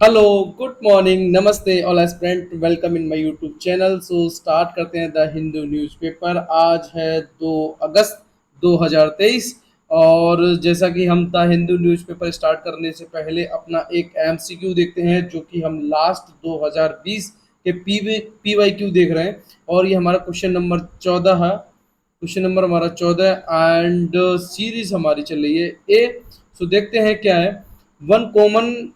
Hello, good morning, नमस्ते all aspirant, welcome in my YouTube channel. So start करते हैं the Hindu newspaper. आज है 2 अगस्त 2023। और जैसा कि हम द हिंदू न्यूज़पेपर स्टार्ट करने से पहले अपना एक एमसीक्यू देखते हैं, जो कि हम लास्ट 2020 के पीवाईक्यू देख रहे हैं। और ये हमारा क्वेश्चन नंबर 14 है। क्वेश्चन नंबर हमारा 14 एंड सीरीज हमारी चल रही है ए। सो देखते हैं क्या है। One common.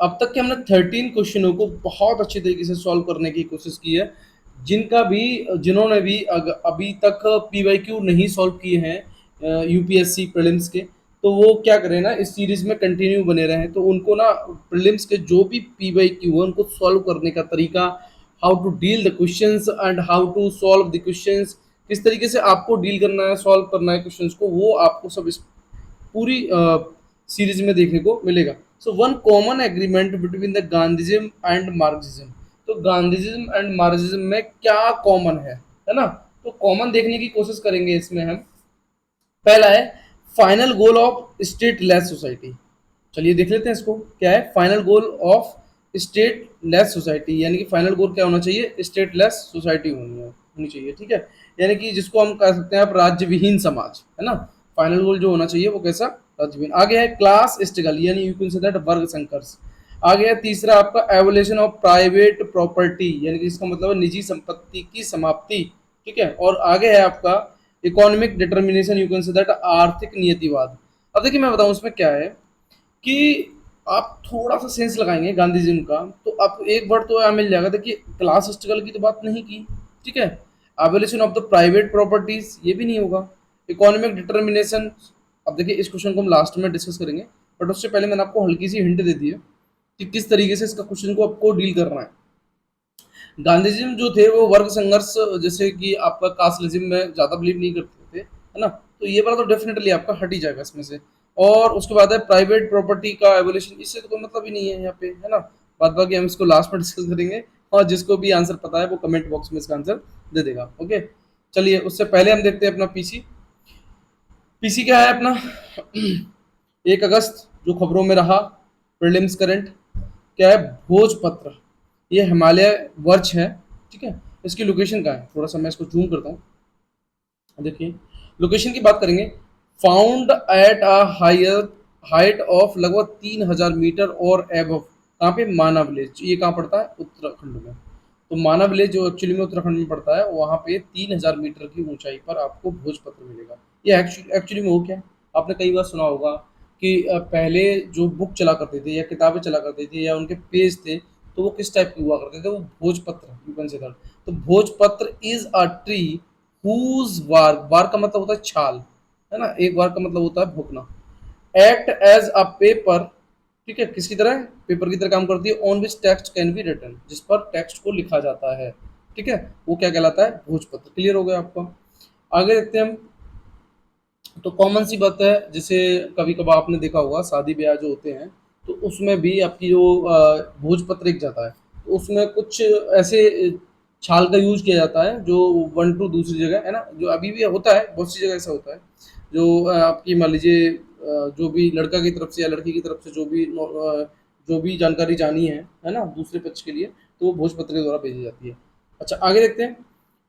अब तक के हमने 13 क्वेश्चनों को बहुत अच्छे तरीके से सॉल्व करने की कोशिश की है। जिन्होंने भी अभी तक पीवाईक्यू नहीं सॉल्व किए हैं यूपीएससी प्रीलिम्स के, तो वो क्या करें ना, इस सीरीज में कंटिन्यू बने रहें। तो उनको ना प्रीलिम्स के जो भी पीवाईक्यू है उनको सॉल्व करने का तरीका, how to deal the questions and how to solve the questions, किस तरीके से आपको डील करना है, सॉल्व करना है क्वेश्चंस को, वो आपको सब इस पूरी सीरीज में देखने को मिलेगा। So one common agreement between the Gandhism and Marxism. तो गांधीज्म एंड मार्क्सिज्म में क्या कॉमन है ना। तो कॉमन देखने की कोशिश करेंगे इसमें हम। पहला है final goal of state less society. चलिए देख लेते हैं इसको, क्या है final goal of state less society. यानी कि फाइनल गोल क्या होना चाहिए, स्टेट लेस सोसाइटी होनी चाहिए, ठीक है। यानी कि जिसको हम कह सकते हैं आप राज्य विहीन समाज, है ना। फाइनल गोल जो होना चाहिए वो कैसा, राज्य विहीन। आगे है क्लास स्ट्रगल, यानी यू कैन से दैट वर्ग संघर्ष। आगे है तीसरा आपका एवोल्यूशन ऑफ प्राइवेट प्रॉपर्टी, यानी कि इसका मतलब है निजी संपत्ति की समाप्ति, ठीक है। और आगे है आपका economic determination, you can say that आर्थिक नियतिवाद। अब देखिए मैं बताऊं इसमें क्या है कि आप थोड़ा सा सेंस लगाएंगे गांधीजी का, तो आपको एक वर्ड तो यहाँ मिल जाएगा। देखिए क्लास स्ट्रगल की तो बात नहीं की, ठीक है। Abolition of the private properties, ये भी नहीं होगा। इकोनॉमिक डिटर्मिनेशन, अब देखिए इस क्वेश्चन को हम लास्ट में डिस्कस करेंगे, बट उससे पहले मैंने आपको हल्की सी हिंट दे दी है कि किस तरीके से इसका क्वेश्चन को आपको डील करना है। गांधीजी जो थे वो वर्ग संघर्ष, जैसे कि आपका कास्टलिज्म में ज्यादा बिलीव नहीं करते थे, है ना। तो ये वाला तो डेफिनेटली आपका हट ही जाएगा इसमें से। और उसके बाद है प्राइवेट प्रॉपर्टी का एवोल्यूशन, इससे तो कोई मतलब ही नहीं है यहाँ पे, है ना। बाद बाकी हम इसको लास्ट में डिस्कस करेंगे। और जिसको भी आंसर पता है वो कमेंट बॉक्स में इसका आंसर दे देगा, ओके। चलिए उससे पहले हम देखते हैं अपना पीसी। पीसी क्या है अपना 1 अगस्त जो खबरों में रहा, प्रीलिम्स करंट, क्या है भोजपत्र। ये हिमालय वर्च है, ठीक है। इसकी लोकेशन कहाँ है, थोड़ा सा मैं इसको जूम करता हूँ। देखिए लोकेशन की बात करेंगे, found at a higher height of लगभग 3000 मीटर और एबव। कहाँ पे, माना विलेज। ये कहाँ पड़ता है, उत्तराखंड में। तो माना विलेज जो एक्चुअली में उत्तराखंड में पड़ता है, वहाँ पे 3000 मीटर की ऊंचाई पर आपको भोजपत्र मिलेगा। ये एक्चुअली में हो क्या, आपने कई बार सुना होगा कि पहले जो बुक चला करते थे या किताबें चला करती थी या उनके पेज थे, तो वो किस टाइप के हुआ करते थे, वो भोजपत्र, यू कैन से दैट। तो भोजपत्र इज अ ट्री हुज वार, वार का मतलब होता है छाल, है ना। एक वार का मतलब होता है भोगना। एक्ट एज अ पेपर, ठीक है, किसकी तरह, पेपर की तरह काम करती है। On which text can be written, जिस पर टेक्स्ट को लिखा जाता है, ठीक है। वो क्या कहलाता है, भोजपत्र। क्लियर हो गया आपका। आगे देखते हैं हम। तो कॉमन सी बात है, जैसे कभी कभार आपने देखा होगा शादी ब्याह जो होते हैं, तो उसमें भी आपकी जो भोजपत्र एक जाता है, तो उसमें कुछ ऐसे छाल का यूज किया जाता है जो वन टू दूसरी जगह, है ना, जो अभी भी होता है, बहुत सी जगह ऐसा होता है। जो आपकी मान लीजिए जो भी लड़का की तरफ से या लड़की की तरफ से जो भी जानकारी जानी है ना, दूसरे पक्ष के लिए, तो वो भोजपत्र के द्वारा भेजी जाती है। अच्छा आगे देखते हैं,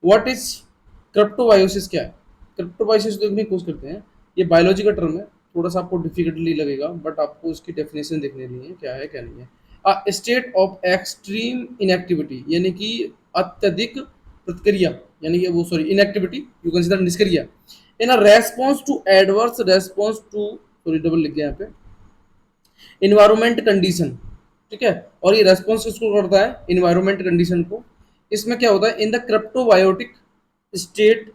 व्हाट इज क्रिप्टोवायोसिस, क्या है। क्रिप्टोवाइसिस देखने की कोशिश करते हैं। ये बायोलॉजी का टर्म है, थोड़ा सा आपको डिफिकल्टली लगेगा, बट आपको इसकी डेफिनेशन देखने नहीं है, क्या है क्या नहीं है। A state of extreme inactivity, यानी कि अत्यधिक प्रतिक्रिया, यानी कि वो सॉरी इनएक्टिविटी, यू कंसीडर निष्क्रिय, in a response to adverse response to, sorry double लिख गया यहाँ पे, इन्वायरमेंट कंडीशन, ठीक है। और ये रेस्पॉन्स किसको करता है, इन्वायरमेंट कंडीशन को। इसमें क्या होता है, इन द क्रिप्टोबायोटिक स्टेट,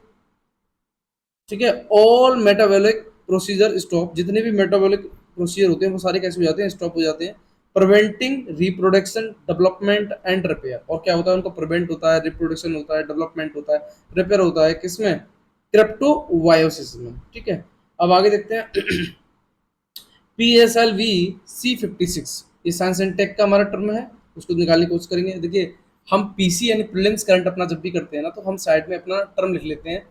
ठीक है, ऑल मेटाबॉलिक प्रोसीजर स्टॉप, जितने भी मेटाबॉलिक प्रोसीजर होते हैं वो सारे कैसे हो जाते हैं, स्टॉप हो जाते हैं। Preventing reproduction development and repair, और क्या होता है उनका, प्रिवेंट होता है, रिप्रोडक्शन होता है, डेवलपमेंट होता है, रिपेयर होता है, किसमें, क्रिप्टोवायोसिस में, ठीक है। अब आगे देखते हैं PSLV-C56, ये साइंस एंड टेक का हमारा टर्म है, उसको निकालने की कोशिश करेंगे। देखिए हम पीसी यानी प्रीलिम्स करंट अपना जब भी करते हैं ना, तो हम साइड में अपना टर्म लिख लेते हैं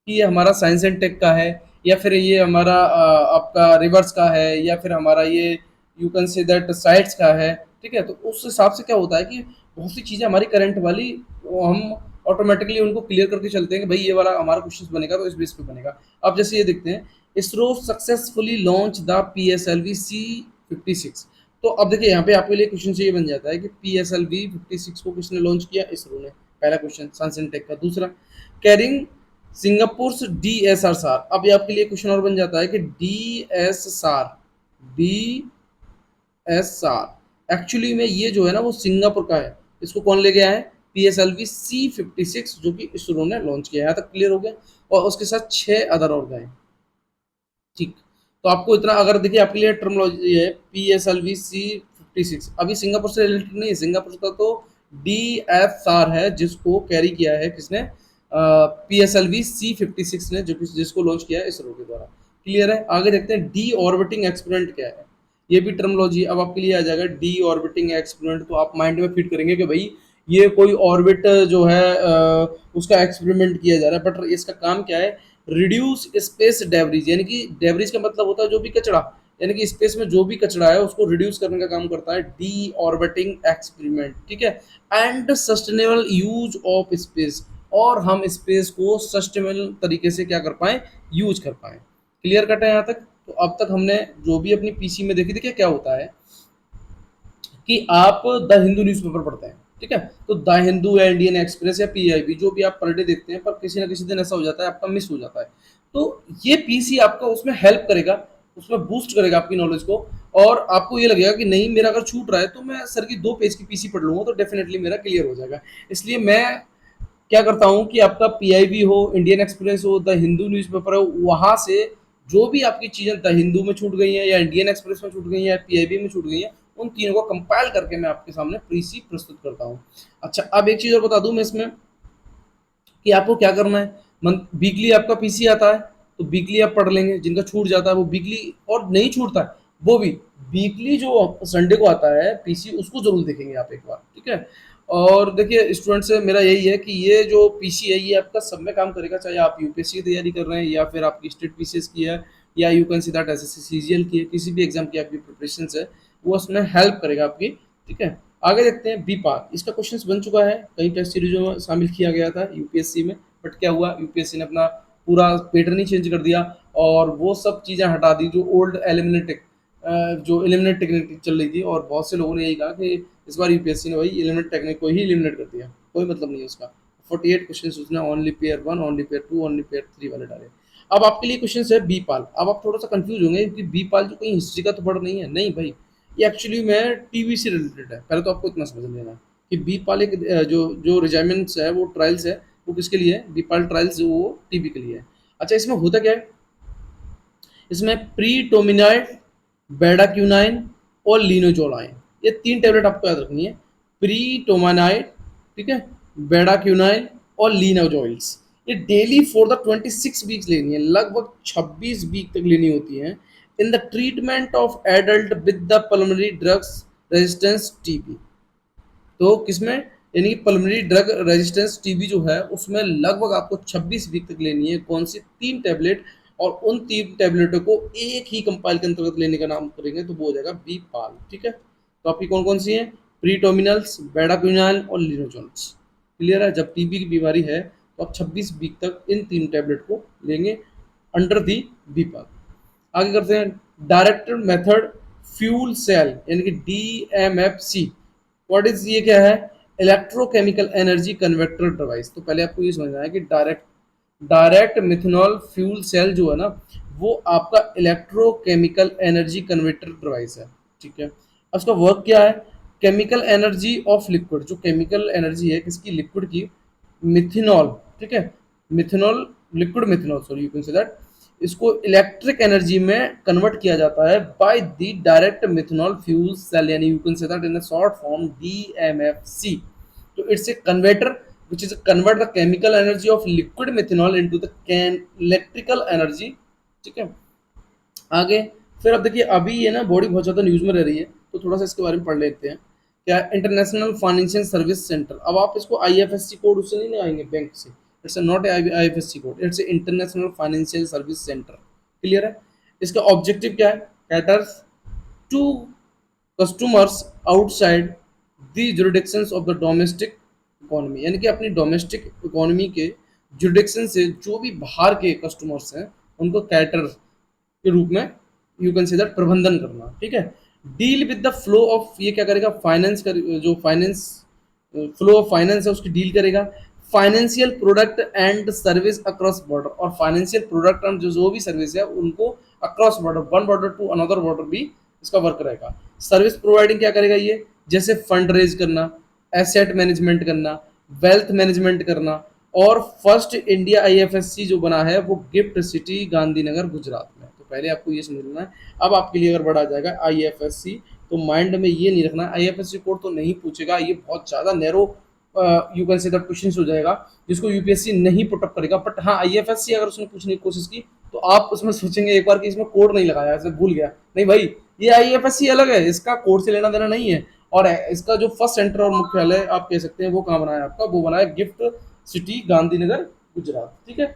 कि ये हमारा साइंस एंड टेक का है, या फिर ये हमारा आपका रिवर्स का है, या फिर हमारा ये you can say that sites का है, ठीक है। तो उस हिसाब से क्या होता है कि बहुत सी चीज़ें हमारी करंट वाली वो हम ऑटोमेटिकली उनको क्लियर करके चलते हैं कि भाई ये वाला हमारा क्वेश्चन बनेगा तो इस बेस पे बनेगा। अब जैसे ये देखते हैं, ISRO successfully launch the PSLV C56। तो अब देखिए यहाँ पे आपके लिए क्वेश्चन ये बन जाता है कि PSLV 56 को किसने लॉन्च किया? इसरो ने। पहला क्वेश्चन साइंस टेक का। दूसरा, कैरिंग सिंगापुर DSR। अब ये आपके लिए क्वेश्चन और बन जाता है कि DSR एक्चुअली में ये जो है ना वो सिंगापुर का है। इसको कौन ले गया है? PSLV C56 जो कि इसरो ने लॉन्च किया है। यहाँ तक क्लियर हो गया। और उसके साथ 6 अदर और गए, ठीक। तो आपको इतना अगर देखिए आपके लिए टर्मोलॉजी है PSLV C56, अभी सिंगापुर से रिलेटेड नहीं है। सिंगापुर का तो DSR है जिसको कैरी किया है किसने? PSLV C56 ने, जो कि जिसको लॉन्च किया है इसरो के द्वारा। क्लियर है। आगे देखते हैं डी ऑर्बिटिंग एक्सपेरिमेंट क्या है। ये भी टर्मोलॉजी अब आपके लिए आ जाएगा। डी ऑर्बिटिंग एक्सपेरिमेंट तो आप माइंड में फिट करेंगे कि भाई ये कोई ऑर्बिट जो है उसका एक्सपेरिमेंट किया जा रहा है, बट इसका काम क्या है? रिड्यूस स्पेस डेब्रिज, यानी कि डेब्रिज का मतलब होता है जो भी कचरा, यानी कि स्पेस में जो भी कचरा है उसको रिड्यूस करने का काम करता है डी ऑर्बिटिंग एक्सपेरिमेंट, ठीक है। And sustainable use of space, और हम स्पेस को सस्टेनेबल तरीके से क्या कर पाए? यूज कर पाए। क्लियर कट है यहाँ तक? तो अब तक हमने जो भी अपनी पीसी में देखी, देखिए क्या होता है कि आप द हिंदू न्यूज़पेपर पढ़ते हैं, ठीक है। तो द हिंदू या इंडियन एक्सप्रेस या PIB जो भी आप पर डे देखते हैं, पर किसी ना किसी दिन ऐसा हो जाता है आपका मिस हो जाता है। तो ये पीसी आपका उसमें हेल्प करेगा, उसमें बूस्ट करेगा आपकी नॉलेज को। और आपको ये लगेगा कि नहीं, मेरा अगर छूट रहा है तो मैं सर की 2 पेज की पीसी पढ़ लूंगा तो डेफिनेटली मेरा क्लियर हो जाएगा। इसलिए मैं क्या करता हूँ कि आपका PIB हो, इंडियन एक्सप्रेस हो, द हिंदू न्यूज़पेपर हो, वहाँ से जो भी आपकी चीज़ें द हिंदू में छूट गई हैं या इंडियन एक्सप्रेस में छूट गई हैं या PIB में छूट गई हैं, उन तीनों को कंपाइल करके मैं आपके सामने प्रीसी प्रस्तुत करता हूँ। अच्छा, अब एक चीज़ और बता दूँ मैं इसमें कि आपको क्या करना है। मंथ वीकली आपका पीसी आता है तो वीकली आप पढ़ लेंगे, जिनका छूट जाता है वो वीकली, और नहीं छूटता है वो भी वीकली जो संडे को आता है पीसी उसको जरूर देखेंगे आप एक बार, ठीक है। और देखिए स्टूडेंट से मेरा यही है कि ये जो पीसी है ये आपका सब में काम करेगा, चाहे आप यूपीएससी की तैयारी कर रहे हैं या फिर आपकी स्टेट पीसीएस की है या you can see that SSC CGL की है, किसी भी एग्जाम की आपकी प्रिपरेशन है वो उसमें हेल्प करेगा आपकी, ठीक है। आगे देखते हैं बीपार। इसका क्वेश्चन बन चुका है, कई टेस्ट सीरीजों में शामिल किया गया था यूपीएससी में, बट क्या हुआ, यूपीएससी ने अपना पूरा पैटर्न ही चेंज कर दिया और वो सब चीज़ें हटा दी जो ओल्ड एलिमिनेटिक जो एलिमिनेट टेक्निक चल रही थी। और बहुत से लोगों ने यही कहा कि इस बार यूपीएससी ने वही एलिमिनेट टेक्निक को ही एलिमिनेट कर दिया, कोई मतलब नहीं है उसका। 48 क्वेश्चन उसने only pair 1, only pair 2, only pair 3 वाले डाले। अब आपके लिए क्वेश्चन है बीपाल। अब आप थोड़ा सा कंफ्यूज होंगे कि बीपाल जो कहीं हिस्ट्री का तो पढ़ नहीं है, नहीं भाई, ये एक्चुअली में टीवी से रिलेटेड है। पहले तो आपको इतना समझ लेना कि बीपाल एक जो जो रिजाइनमेंट्स है वो ट्रायल्स है, वो किसके लिए है? बीपाल ट्रायल्स वो टीबी के लिए है। अच्छा, इसमें होता क्या है? इसमें प्रीटोमिनाइड, बेडाक्यूनाइन और लीनोजोलाइन, ये 3 टैबलेट आपको याद रखनी है। प्रीटोमिनाइड, ठीक है, बेडाक्यूनाइन और लीनोजोइल्स, ये डेली फॉर द 26 वीक्स लेनी है, लगभग 26 वीक तक लेनी होती है in the treatment of adult with the pulmonary drugs resistance TB. तो किसमें, यानी पल्मोनरी ड्रग रेजिस्टेंस टीबी जो है उसमें लगभग आपको 26 वीक तक लेनी है। कौन सी? 3 टैबलेट। और उन 3 टैबलेटों को एक ही कंपाइल के अंतर्गत लेने का नाम करेंगे तो वो हो जाएगा बीपाल, ठीक है। तो आपकी कौन कौन सी है? प्रीटोमिनल्स, बेडाक्विनाल और लिनोजॉल्स। क्लियर है? जब टीबी की बीमारी है तो आप 26 वीक तक इन 3 टैबलेट को लेंगे अंडर दी बीपाल। आगे करते हैं डायरेक्ट मेथड फ्यूल सेल, यानी कि DMFC। व्हाट इज, ये क्या है? Electrochemical energy converter device. तो पहले आपको ये समझना है कि डायरेक्ट मिथेनॉल फ्यूल सेल जो है ना वो आपका इलेक्ट्रोकेमिकल एनर्जी कन्वर्टर डिवाइस है, ठीक है। उसका वर्क क्या है? केमिकल एनर्जी ऑफ लिक्विड, जो केमिकल एनर्जी है किसकी? लिक्विड की, मिथेनॉल, ठीक है, methanol, liquid methanol, sorry you can say that, इसको इलेक्ट्रिक एनर्जी में कन्वर्ट किया जाता है by the direct methanol fuel cell, यानी you can say that in a short form DMFC। तो it's a converter which is convert the chemical energy of liquid methanol into the can electrical energy, ठीक है। आगे फिर अब देखिए अभी ये ना बॉडी बहुत ज़्यादा न्यूज़ में रह रही है तो थोड़ा सा इसके बारे में पढ़ लेते हैं। क्या? International financial service centre. अब आप इसको IFSC कोड उससे नहीं लगाएंगे बैंक से, it's not IFSC code, it's international financial service centre. Clear है? इसका ऑब्जेक्टिव क्या है? Caters to customers outside the jurisdictions of the domestic economy, यानी कि अपनी डोमेस्टिक इकोनॉमी के जुरिडिक्शन से जो भी बाहर के कस्टमर्स हैं उनको कैटर के रूप में यू कंसीडर प्रबंधन करना, ठीक है। Deal with the flow of, ये क्या करेगा, फाइनेंस कर, जो फाइनेंस फ्लो ऑफ फाइनेंस है उसकी डील करेगा। Financial product and service across border, और फाइनेंशियल प्रोडक्ट एंड जो भी सर्विस है उनको across border, one border to another border भी इसका वर्क रहेगा। सर्विस प्रोवाइडिंग क्या करेगा ये, जैसे फंड रेज करना, एसेट मैनेजमेंट करना, वेल्थ मैनेजमेंट करना। और फर्स्ट इंडिया आईएफएससी जो बना है वो गिफ्ट सिटी गांधीनगर गुजरात में। तो पहले आपको ये समझ लेना है। अब आपके लिए अगर बढ़ा जाएगा आईएफएससी, तो माइंड में ये नहीं रखना आईएफएससी कोड तो नहीं पूछेगा, ये बहुत ज़्यादा narrow you can say that question हो जाएगा जिसको यूपीएससी नहीं पुटअप करेगा। बट हाँ, आईएफएससी अगर उसने पूछने की कोशिश की तो आप उसमें सोचेंगे एक बार कि इसमें कोड नहीं लगाया, ऐसे भूल गया। नहीं भाई, ये आईएफएससी अलग है, इसका कोड से लेना देना नहीं है। और इसका जो फर्स्ट सेंटर और मुख्यालय आप कह सकते हैं वो कहाँ बना है आपका, वो बना है गिफ्ट सिटी गांधीनगर गुजरात, ठीक है।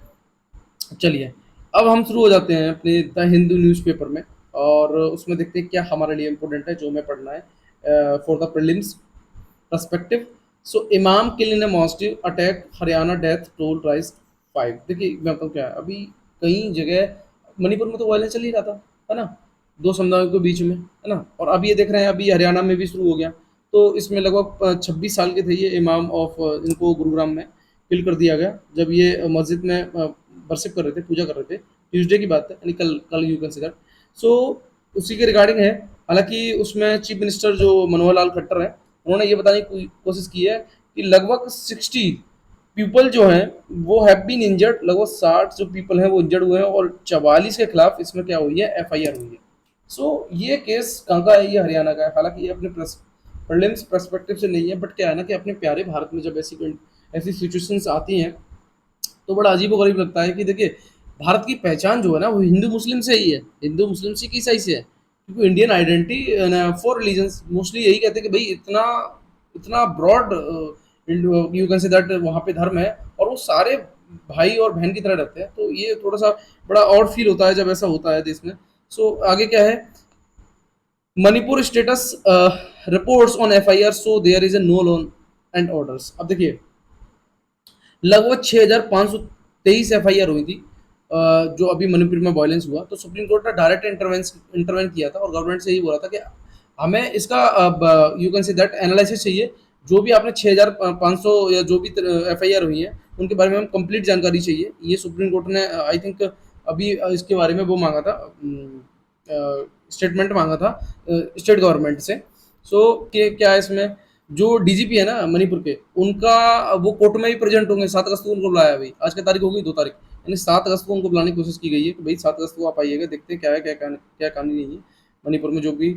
चलिए, अब हम शुरू हो जाते हैं अपने द हिंदू न्यूज़पेपर में, और उसमें देखते हैं क्या हमारे लिए इम्पोर्टेंट है जो हमें पढ़ना है for the prelims perspective. So imam kill in mosque attack Haryana death toll rise 5। देखिए मैं बताऊँ क्या है, अभी कई जगह मणिपुर में तो वायलेंस चल ही रहा था, है ना, दो समुदायों के बीच में, है ना। और अब ये देख रहे हैं अभी हरियाणा में भी शुरू हो गया। तो इसमें लगभग 26 साल के थे ये इमाम ऑफ, इनको गुरुग्राम में किल कर दिया गया जब ये मस्जिद में वर्शिप कर रहे थे, पूजा कर रहे थे। ट्यूसडे की बात है, यानी कल कल यू कंसिडर। सो उसी के रिगार्डिंग है। हालांकि उसमें चीफ मिनिस्टर जो मनोहर लाल खट्टर हैं, उन्होंने ये बताने की कोशिश की है कि लगभग 60 पीपल जो हैं वो हैव बीन इंजर्ड, लगभग 60 जो पीपल हैं वो इंजर्ड हुए हैं, और 44 के खिलाफ इसमें क्या हुई है, एफआईआर हुई है। सो ये केस कहाँ का है, ये हरियाणा का है। हालांकि ये अपने प्रीलिम्स पर्सपेक्टिव से नहीं है, बट क्या है ना कि अपने प्यारे भारत में जब ऐसी सिचुएशंस आती हैं तो बड़ा अजीब गरीब लगता है कि देखिए भारत की पहचान जो है ना वो हिंदू मुस्लिम से ही है, हिंदू मुस्लिम सिख ईसाई से है। क्योंकि Indian identity for religions mostly यही कहते हैं कि भाई इतना इतना broad you can say that वहाँ पे धर्म है और वो सारे भाई और बहन की तरह रहते हैं। तो ये थोड़ा सा बड़ा और फील होता है जब ऐसा होता है देश में। सो आगे क्या है, Manipur status reports on FIR so there is a no law and orders. अब देखिए लगभग 6,523 एफआईआर हुई थी जो अभी मणिपुर में वायलेंस हुआ। तो सुप्रीम कोर्ट ने डायरेक्ट इंटरवेन किया था और गवर्नमेंट से यही बोला था कि हमें इसका you can say that analysis चाहिए। जो भी आपने 6,500 या जो भी एफआईआर हुई है उनके बारे में हम कंप्लीट जानकारी चाहिए। ये सुप्रीम कोर्ट ने आई थिंक अभी इसके बारे में वो मांगा था, स्टेटमेंट मांगा था स्टेट गवर्नमेंट से। सो कि क्या है इसमें, जो डीजीपी है ना मणिपुर के, उनका वो कोर्ट में भी प्रेजेंट होंगे। 7 अगस्त को उनको बुलाया, अभी आज की तारीख होगी 2 तारीख, यानी 7 अगस्त को उनको बुलाने की कोशिश की गई है कि भाई 7 अगस्त को आप आइएगा, देखते हैं क्या है क्या कहानी नहीं है मणिपुर में। जो भी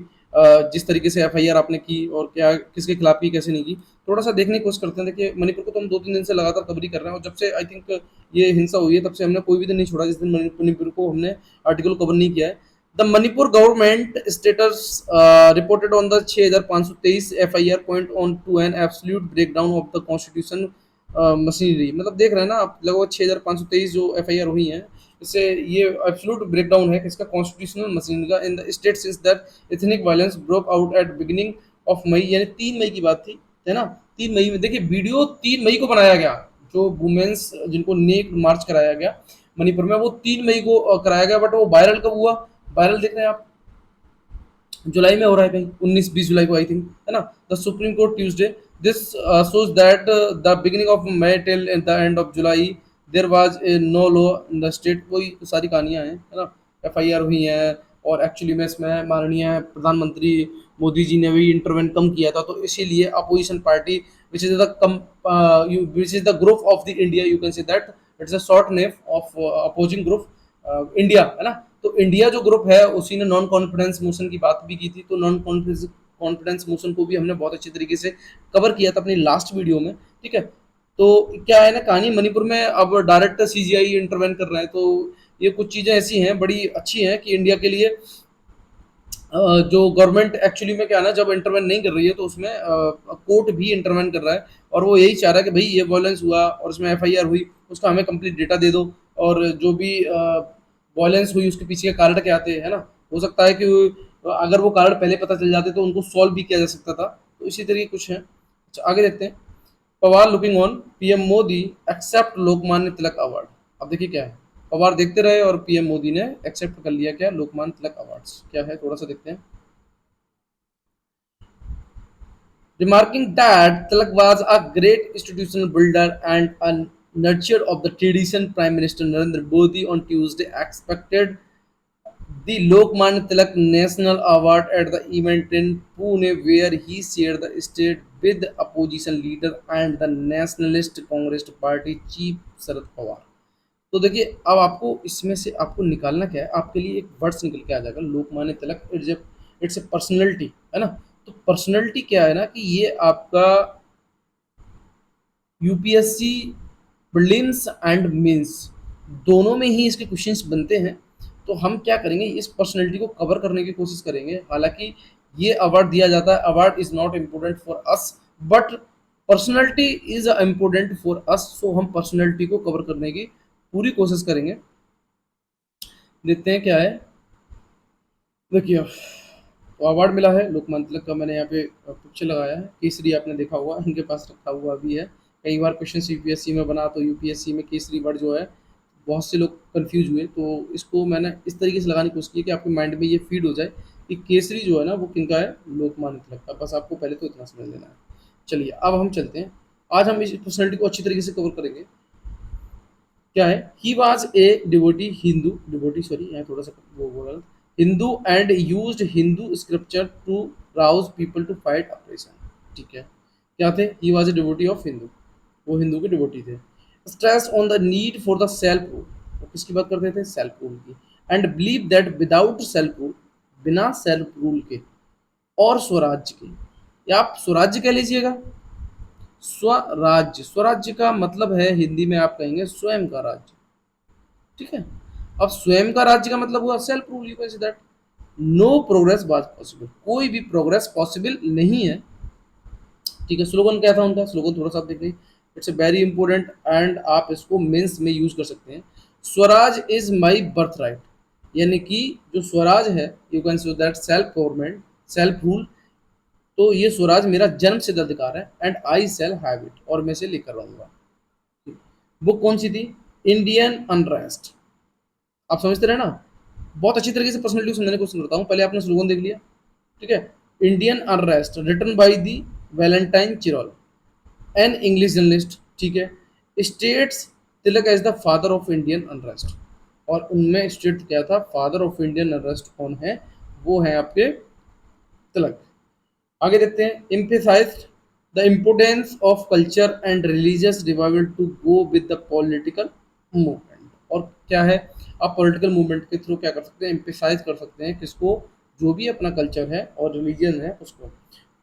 जिस तरीके से एफआईआर आपने की और क्या किसके खिलाफ की कैसे नहीं की, थोड़ा सा देखने की कोशिश करते हैं। देखिए मणिपुर को तो हम 2-3 दिन से लगातार कवरी कर रहे हैं, और जब से आई थिंक ये हिंसा हुई है तब से हमने कोई भी दिन नहीं छोड़ा जिस दिन मणिपुर को हमने आर्टिकल कवर नहीं किया है। The Manipur government status reported on the 6,523 FIR point on to an absolute breakdown of the constitution machinery। मतलब देख रहे हैं ना आप, लगभग 6,523 जो एफआईआर हुई हैं, इससे ये एब्सोल्यूट ब्रेकडाउन है किसका, कॉन्स्टिट्यूशनल मशीनरी का। In the state since that ethnic violence broke out at beginning of May, यानी 3 मई की बात थी, है ना। 3 मई में देखिए वीडियो 3 मई को बनाया गया, जो वुमेन्स जिनको नेक मार्च कराया गया मणिपुर में वो 3 मई को कराया गया। बट वो वायरल कब हुआ, वायरल देख रहे हैं आप, जुलाई में हो रहा है कहीं 19-20 जुलाई को आई थिंक, है ना। The Supreme Court Tuesday this shows that the beginning of May till the end of July there was a no law in the state. कोई सारी कहानियां हैं, है ना, एफआईआर हुई हैं। और एक्चुअली में इसमें माननीय प्रधानमंत्री मोदी जी ने भी इंटरवेन कम किया था, तो इसीलिए opposition party which is the which is the group of the India, you can say that it's a short name of opposing group India, है ना। तो इंडिया जो ग्रुप है उसी ने नॉन कॉन्फिडेंस मोशन की बात भी की थी। तो नॉन कॉन्फिडेंस मोशन को भी हमने बहुत अच्छे तरीके से कवर किया था अपनी लास्ट वीडियो में, ठीक है। तो क्या है ना कहानी, मणिपुर में अब डायरेक्ट सीजीआई इंटरवेन कर रहे हैं। तो ये कुछ चीज़ें ऐसी हैं बड़ी अच्छी हैं कि इंडिया के लिए जो गवर्नमेंट एक्चुअली में क्या है ना, जब इंटरवेन नहीं कर रही है तो उसमें कोर्ट भी इंटरवेन कर रहा है। और वो यही चाह रहा है कि भाई ये वायलेंस हुआ और उसमें एफआईआर हुई, उसका हमें कंप्लीट डेटा दे दो, और जो भी वायलेंस हुई उसके पीछे के कारण क्या थे, है ना। हो सकता है कि तो अगर वो कारण पहले पता चल जाते तो उनको सॉल्व भी किया जा सकता था। तो इसी तरीके कुछ है। अच्छा, आगे देखते हैं। Pawar looking on PM Modi accept Lokmanya Tilak award. अब देखिए क्या है, पवार देखते रहे और पीएम मोदी ने एक्सेप्ट कर लिया क्या, लोकमान्य तिलक अवार्ड्स क्या है, थोड़ा सा देखते हैं। Remarking that Tilak was a great institutional builder and a nurturer of the tradition, Prime Minister Narendra Modi on Tuesday expected the Lokmanya Tilak National Award at the event in Pune, where he shared the stage with opposition leader and the Nationalist Congress Party chief Sharad Pawar। तो देखिए, अब आपको इसमें से आपको निकालना क्या है, आपके लिए एक वर्ड्स निकल के आ जाएगा, Lokmanya Tilak. It's a personality, है ना। तो पर्सनैलिटी क्या है ना कि ये आपका यूपीएससी प्रीलिम्स एंड मेंस दोनों में ही इसके क्वेश्चंस बनते हैं। तो हम क्या करेंगे, इस पर्सनैलिटी को कवर करने की कोशिश करेंगे। हालांकि ये अवार्ड दिया जाता है, award is not important for us, but personality is important for us. So हम पर्सनैलिटी को कवर करने की पूरी कोशिश करेंगे। देखते हैं क्या है। देखिए, तो अवार्ड मिला है लोकमान्य तिलक का, मैंने यहाँ पे पिक्चर लगाया है, केसरी आपने देखा हुआ इनके पास रखा हुआ भी है। कई बार क्वेश्चन यूपीएससी में बना तो यूपीएससी में केसरी वर्ड जो है बहुत से लोग कंफ्यूज हुए, तो इसको मैंने इस तरीके से लगाने की कोशिश की कि आपके माइंड में ये फीड हो जाए कि केसरी जो है ना वो किनका है, लोकमान्य तिलक का। बस आपको पहले तो इतना समझ लेना है। चलिए अब हम चलते हैं, आज हम इस पर्सनैलिटी को अच्छी तरीके से कवर करेंगे। क्या है, he was a devotee Hindu, devotee sorry यहाँ थोड़ा सा वो गलत, Hindu and used Hindu scripture to rouse people to fight operation. ठीक है, क्या थे, he was a devotee of Hindu, वो हिंदू के डिवोटी थे। Stress on the need for the self rule, वो किसकी बात करते थे, सेल्फ रूल की। And believe that without self rule, बिना सेल्फ रूल के और स्वराज्य के, या आप स्वराज्य कह लीजिएगा, स्वराज्य, स्वराज्य का मतलब है हिंदी में आप कहेंगे स्वयं का राज्य। ठीक है, अब स्वयं का राज्य का मतलब हुआ self rule, you can say that no progress was possible, कोई भी प्रोग्रेस पॉसिबल नहीं है। ठीक है, स्लोगन क्या था उनका, स्लोगन थोड़ा सा आप देख लीजिए, it's a very important and आप इसको मेंस में यूज कर सकते हैं। Swaraj is my birth right, यानी कि जो स्वराज है, you can say that self government, self rule, तो ये स्वराज मेरा जन्म सिद्ध अधिकार है। And I shall have it, और मैं इसे लेकर रहूंगा। बुक कौन सी थी, इंडियन अनरेस्ट। आप समझते रहे ना, बहुत अच्छी तरीके से पर्सनैलिटी को समझने की कोशिश करता हूँ। पहले आपने स्लोगन देख लिया, ठीक है, Indian unrest written by the Valentine Chirol, an English journalist. ठीक है, states Tilak as the father of Indian unrest, और उनमें स्टेट क्या था, फादर ऑफ इंडियन अनरेस्ट कौन है, वो है आपके तिलक। आगे देखते हैं, emphasized the importance of culture and religious revival to go with the political movement. और क्या है, आप पॉलिटिकल मूवमेंट के थ्रू क्या कर सकते हैं, एम्फेसाइज कर सकते हैं किसको, जो भी अपना कल्चर है और रिलीजन है उसको।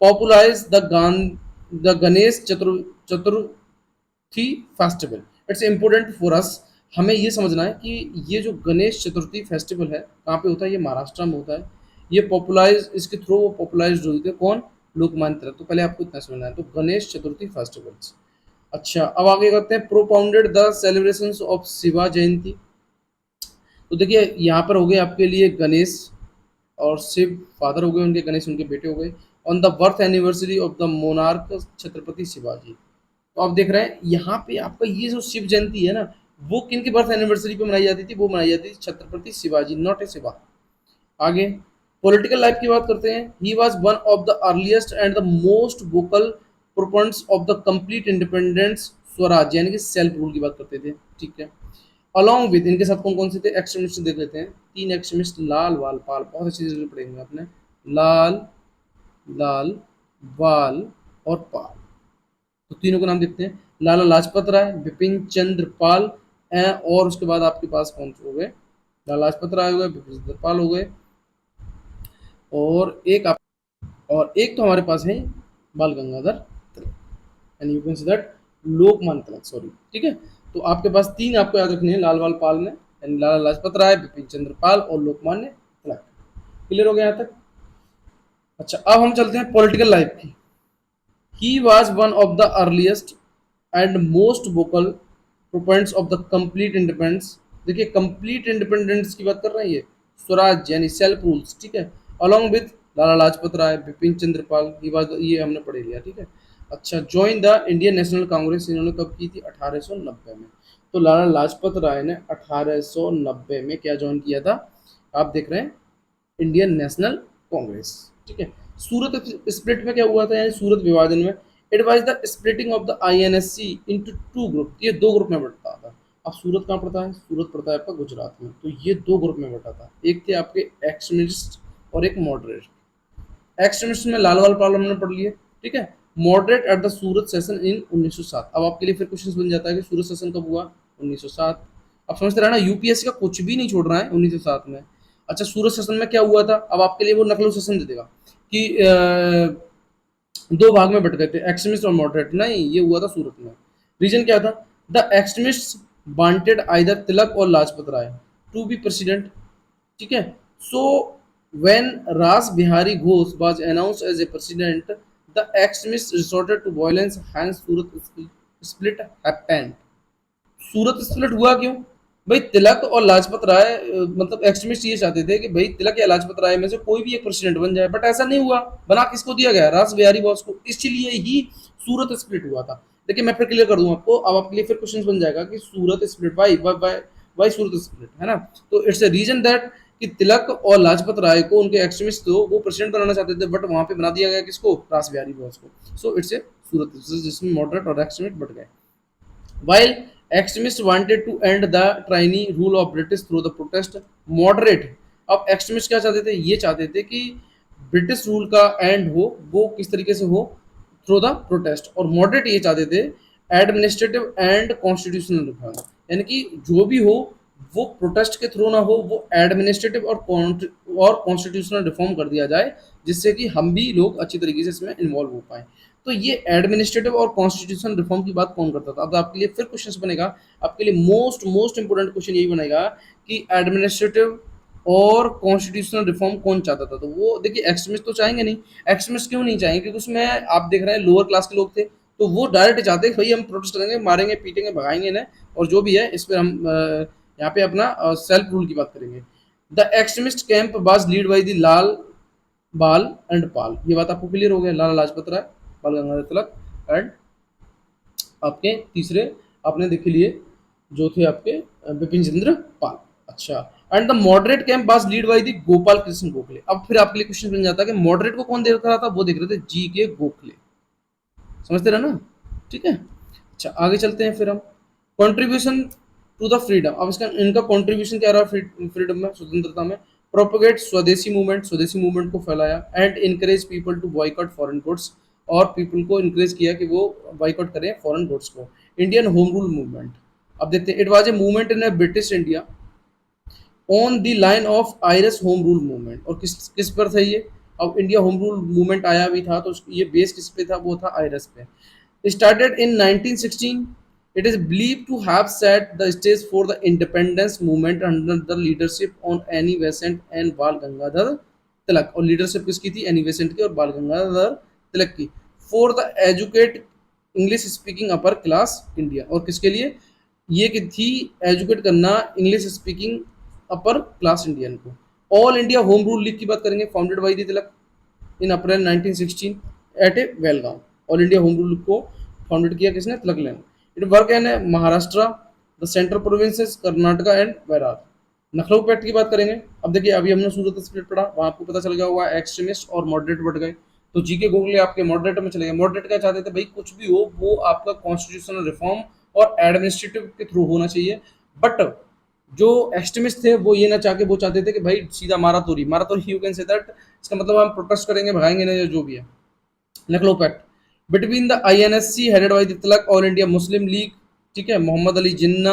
Popularize the Ganesh Chaturthi festival, it's important for us. हमें ये समझना है कि ये जो गणेश चतुर्थी फेस्टिवल है कहाँ पे होता है, ये महाराष्ट्र में होता है। ये पॉपुलराइज, इसके थ्रू वो पॉपुलराइज हुए थे कौन, लोकमान्य तिलक। तो पहले आपको इतना समझना है, तो गणेश चतुर्थी फेस्टिवल्स। अच्छा, अब आगे करते हैं, propounded the celebrations of Shiva Jayanti. तो देखिए यहाँ पर हो गए आपके लिए गणेश और शिव फादर हो गए उनके, गणेश उनके बेटे हो गए। On the birth anniversary of the monarch Chhatrapati Shivaji. तो आप देख रहे हैं यहाँ पे आपका ये जो शिव जयंती है ना, वो किन की बर्थ एनिवर्सरी पे मनाई जाती थी, वो मनाई जाती थी छत्रपति शिवाजी, नॉट ए शिवा। आगे पॉलिटिकल लाइफ की बात करते हैं, ही was one of the earliest and the most vocal proponents of the complete independence Swaraj, यानी कि सेल्फ रूल की बात करते थे। ठीक है, अलॉन्ग विद, इनके साथ कौन कौन से थे एक्सट्रीमिस्ट देख लेते हैं, तीन एक्सट्रीमिस्ट, लाल वाल पाल, बहुत अच्छी चीजें पढ़ेंगे आपने, लाल लाल वाल और पाल। तो तीनों का नाम देखते हैं, लाला लाजपत राय, बिपिन चंद्र पाल, और उसके बाद आपके पास कौन से हो गए, लाला लाजपत राय हो गए, बिपिन चंद्र पाल हो गए, और एक आप, और एक तो हमारे पास है Bal Gangadhar Tilak, and you can say that Lokmanya Tilak, sorry. ठीक है, तो आपके पास तीन आपको याद रखने हैं, लाल वाल पाल में, यानी लाला लाजपत राय, बिपिन चंद्र पाल और लोकमान्य तिलक। क्लियर हो गया यहाँ तक। अच्छा, अब हम चलते हैं पॉलिटिकल लाइफ की। He was one of the earliest and most vocal proponents of the complete independence. देखिए कंप्लीट इंडिपेंडेंस की बात कर रहे हैं ये, स्वराज यानी सेल्फ रूल्स। ठीक है, अलॉन्ग विथ लाला लाजपत राय, बिपिन चंद्र पाल, ये हमने पढ़ लिया, ठीक है। अच्छा, join the Indian national Congress इन्होंने कब की थी? 1890 में। तो लाला लाजपत राय ने 1890 में क्या ज्वाइन किया था? आप देख रहे हैं, इंडियन नेशनल कांग्रेस, ठीक है। सूरत स्प्लिट में क्या हुआ था, यानी सूरत विभाजन में, it was the splitting of the INSC into two group, ये दो ग्रुप में बंटा था। अब सूरत कहाँ पड़ता है? सूरत पड़ता है आपका गुजरात में। तो ये दो ग्रुप में बंटा था, एक थे आपके एक्सट्रीमिस्ट और एक मॉडरेट। एक्सट्रीमिस्ट में लाल वाल पाल हमने पढ़ लिए, ठीक है। Moderate at the Surat session in 1907। अब आपके लिए फिर क्वेश्चन बन जाता है कि सूरत सेशन कब हुआ? 1907। अब समझते रहे ना, यूपीएससी का कुछ भी नहीं छोड़ रहा है 1907 में। अच्छा, सूरत सेशन में क्या हुआ था? अब आपके लिए वो नकलो सेशन दे देगा कि दो भाग में बट गए थे, एक्सट्रीमिस्ट और मॉडरेट। नहीं, ये हुआ था सूरत में। रीजन क्या था? The extremist wanted either Tilak और Lajpat Rai to be president, ठीक है। So when Rash Behari Ghosh was announced as a president, the extremist resorted to violence, hence Surat split happened. Surat split हुआ क्यों? भाई तिलक और लाजपत राय, मतलब एक्सट्रीमिस्ट ये चाहते थे कि भाई तिलक या लाजपत राय में से कोई भी एक प्रेसिडेंट बन जाए, बट ऐसा नहीं हुआ। बना किसको दिया गया? रास बिहारी बोस को। इसलिए ही सूरत स्प्लिट हुआ था। देखिए मैं फिर क्लियर कर दूं आपको, अब आपके लिए फिर क्वेश्चन बन जाएगा कि सूरत स्प्लिट, वाई सूरत स्प्लिट, है ना। तो इट्स अ रीजन दैट कि तिलक और लाजपत राय को, उनके एक्सट्रीमिस्ट तो वो प्रेसिडेंट बनाना चाहते थे, बट वहां पे बना दिया गया किसको? रास बिहारी बोस को। सो इट्स ए सूरत, जिसमें मॉडरेट और एक्सट्रीमिस्ट बढ़ गए। While extremists wanted to end the tyranny rule of British through the protest, moderate, अब एक्सट्रीमिस्ट क्या चाहते थे? ये चाहते थे कि ब्रिटिश रूल का एंड हो, वो किस तरीके से हो? Through the protest. और मॉडरेट ये चाहते थे एडमिनिस्ट्रेटिव एंड कॉन्स्टिट्यूशनल रिफॉर्म, यानी कि जो भी हो वो प्रोटेस्ट के थ्रू ना हो, वो एडमिनिस्ट्रेटिव और कॉन्स्टिट्यूशनल रिफॉर्म कर दिया जाए, जिससे कि हम भी लोग अच्छी तरीके से इसमें इन्वॉल्व हो पाए। तो ये एडमिनिस्ट्रेटिव और कॉन्स्टिट्यूशन रिफॉर्म की बात कौन करता था? अब आपके लिए फिर क्वेश्चन बनेगा, आपके लिए मोस्ट मोस्ट इंपोर्टेंट क्वेश्चन यही बनेगा कि एडमिनिस्ट्रेटिव और कॉन्स्टिट्यूशनल रिफॉर्म कौन चाहता था? तो वो देखिए, एक्सट्रीमिस्ट तो चाहेंगे नहीं। एक्सट्रीमिस्ट क्यों नहीं चाहेंगे? क्योंकि उसमें आप देख रहे हैं लोअर क्लास के लोग थे, तो वो डायरेक्ट चाहते हैं भाई हम प्रोटेस्ट करेंगे, मारेंगे, पीटेंगे, भगाएंगे इन्हें, और जो भी है इस पर हम यहाँ पे अपना सेल्फ रूल की बात करेंगे। The extremist camp was lead by the Lal Bal and पाल। ये बात आपको क्लियर हो गया? लाला लाजपत राय, बाल गंगाधर तिलक एंड आपके तीसरे आपने देख लिए जो थे आपके बिपिन चंद्र पाल। अच्छा, and the moderate camp was lead by the Gopal Krishna Gokhale. अब फिर आपके लिए क्वेश्चन बन जाता है कि मॉडरेट को कौन देख रहा था? वो देख रहे थे जी के गोखले। समझते रहे ना, ठीक है। अच्छा, आगे चलते हैं फिर हम। कंट्रीब्यूशन टू द फ्रीडम, अब इसका इनका कंट्रीब्यूशन क्या रहा फ्रीडम में, स्वतंत्रता में? प्रोपोगेट स्वदेशी मूवमेंट, स्वदेशी मूवमेंट को फैलाया, and encourage people to boycott foreign goods, और पीपल को इनकरेज किया कि वो बॉयकॉट करें फॉरेन गुड्स को। इंडियन होम रूल मूवमेंट, अब देखते हैं। It was a movement in British India on the line of Irish home rule movement, और किस किस पर था ये? अब इंडिया होम रूल मूवमेंट आया भी था, तो ये बेस किस पे था? वो था आयरस पे। Started in 1916, it is believed to have set the stage for the independence movement under the leadership on Annie Besant and बाल गंगाधर तिलक। और लीडरशिप किसकी थी? एनी बेसेंट की और बाल गंगाधर तिलक की। For the educate English speaking upper class India, और किसके लिए ये कि थी? एजुकेट करना English speaking upper class Indian को। All India Home Rule League की बात करेंगे, founded by the Tilak in April 1916 at a Belgaum. All India Home Rule को फाउंडेड किया किसने? तिलक ने। It work in Maharashtra, the Central Provinces Karnataka and Berar. Lucknow pact की बात करेंगे। अब देखिए, अभी हमने सूरत स्प्लिट पढ़ा, वहाँ आपको पता चल गया हुआ एक्सट्रीमिस्ट और मॉडरेट बढ़ गए। तो जी के गोखले आपके मॉडरेट में चले गए। मॉडरेट क्या चाहते थे? भाई कुछ भी हो वो आपका कॉन्स्टिट्यूशनल रिफॉर्म और एडमिनिस्ट्रेटिव के थ्रू होना चाहिए। बट जो एक्सट्रीमिस्ट थे वो ये ना चाह के वो चाहते थे कि भाई सीधा मारा तोरी, यू कैन से दैट, इसका मतलब हम प्रोटेस्ट करेंगे, भगाएंगे नहीं, जो भी है। Lucknow pact between the INSC headed by Tilak, All India Muslim League, ठीक है, Mohammad Ali Jinnah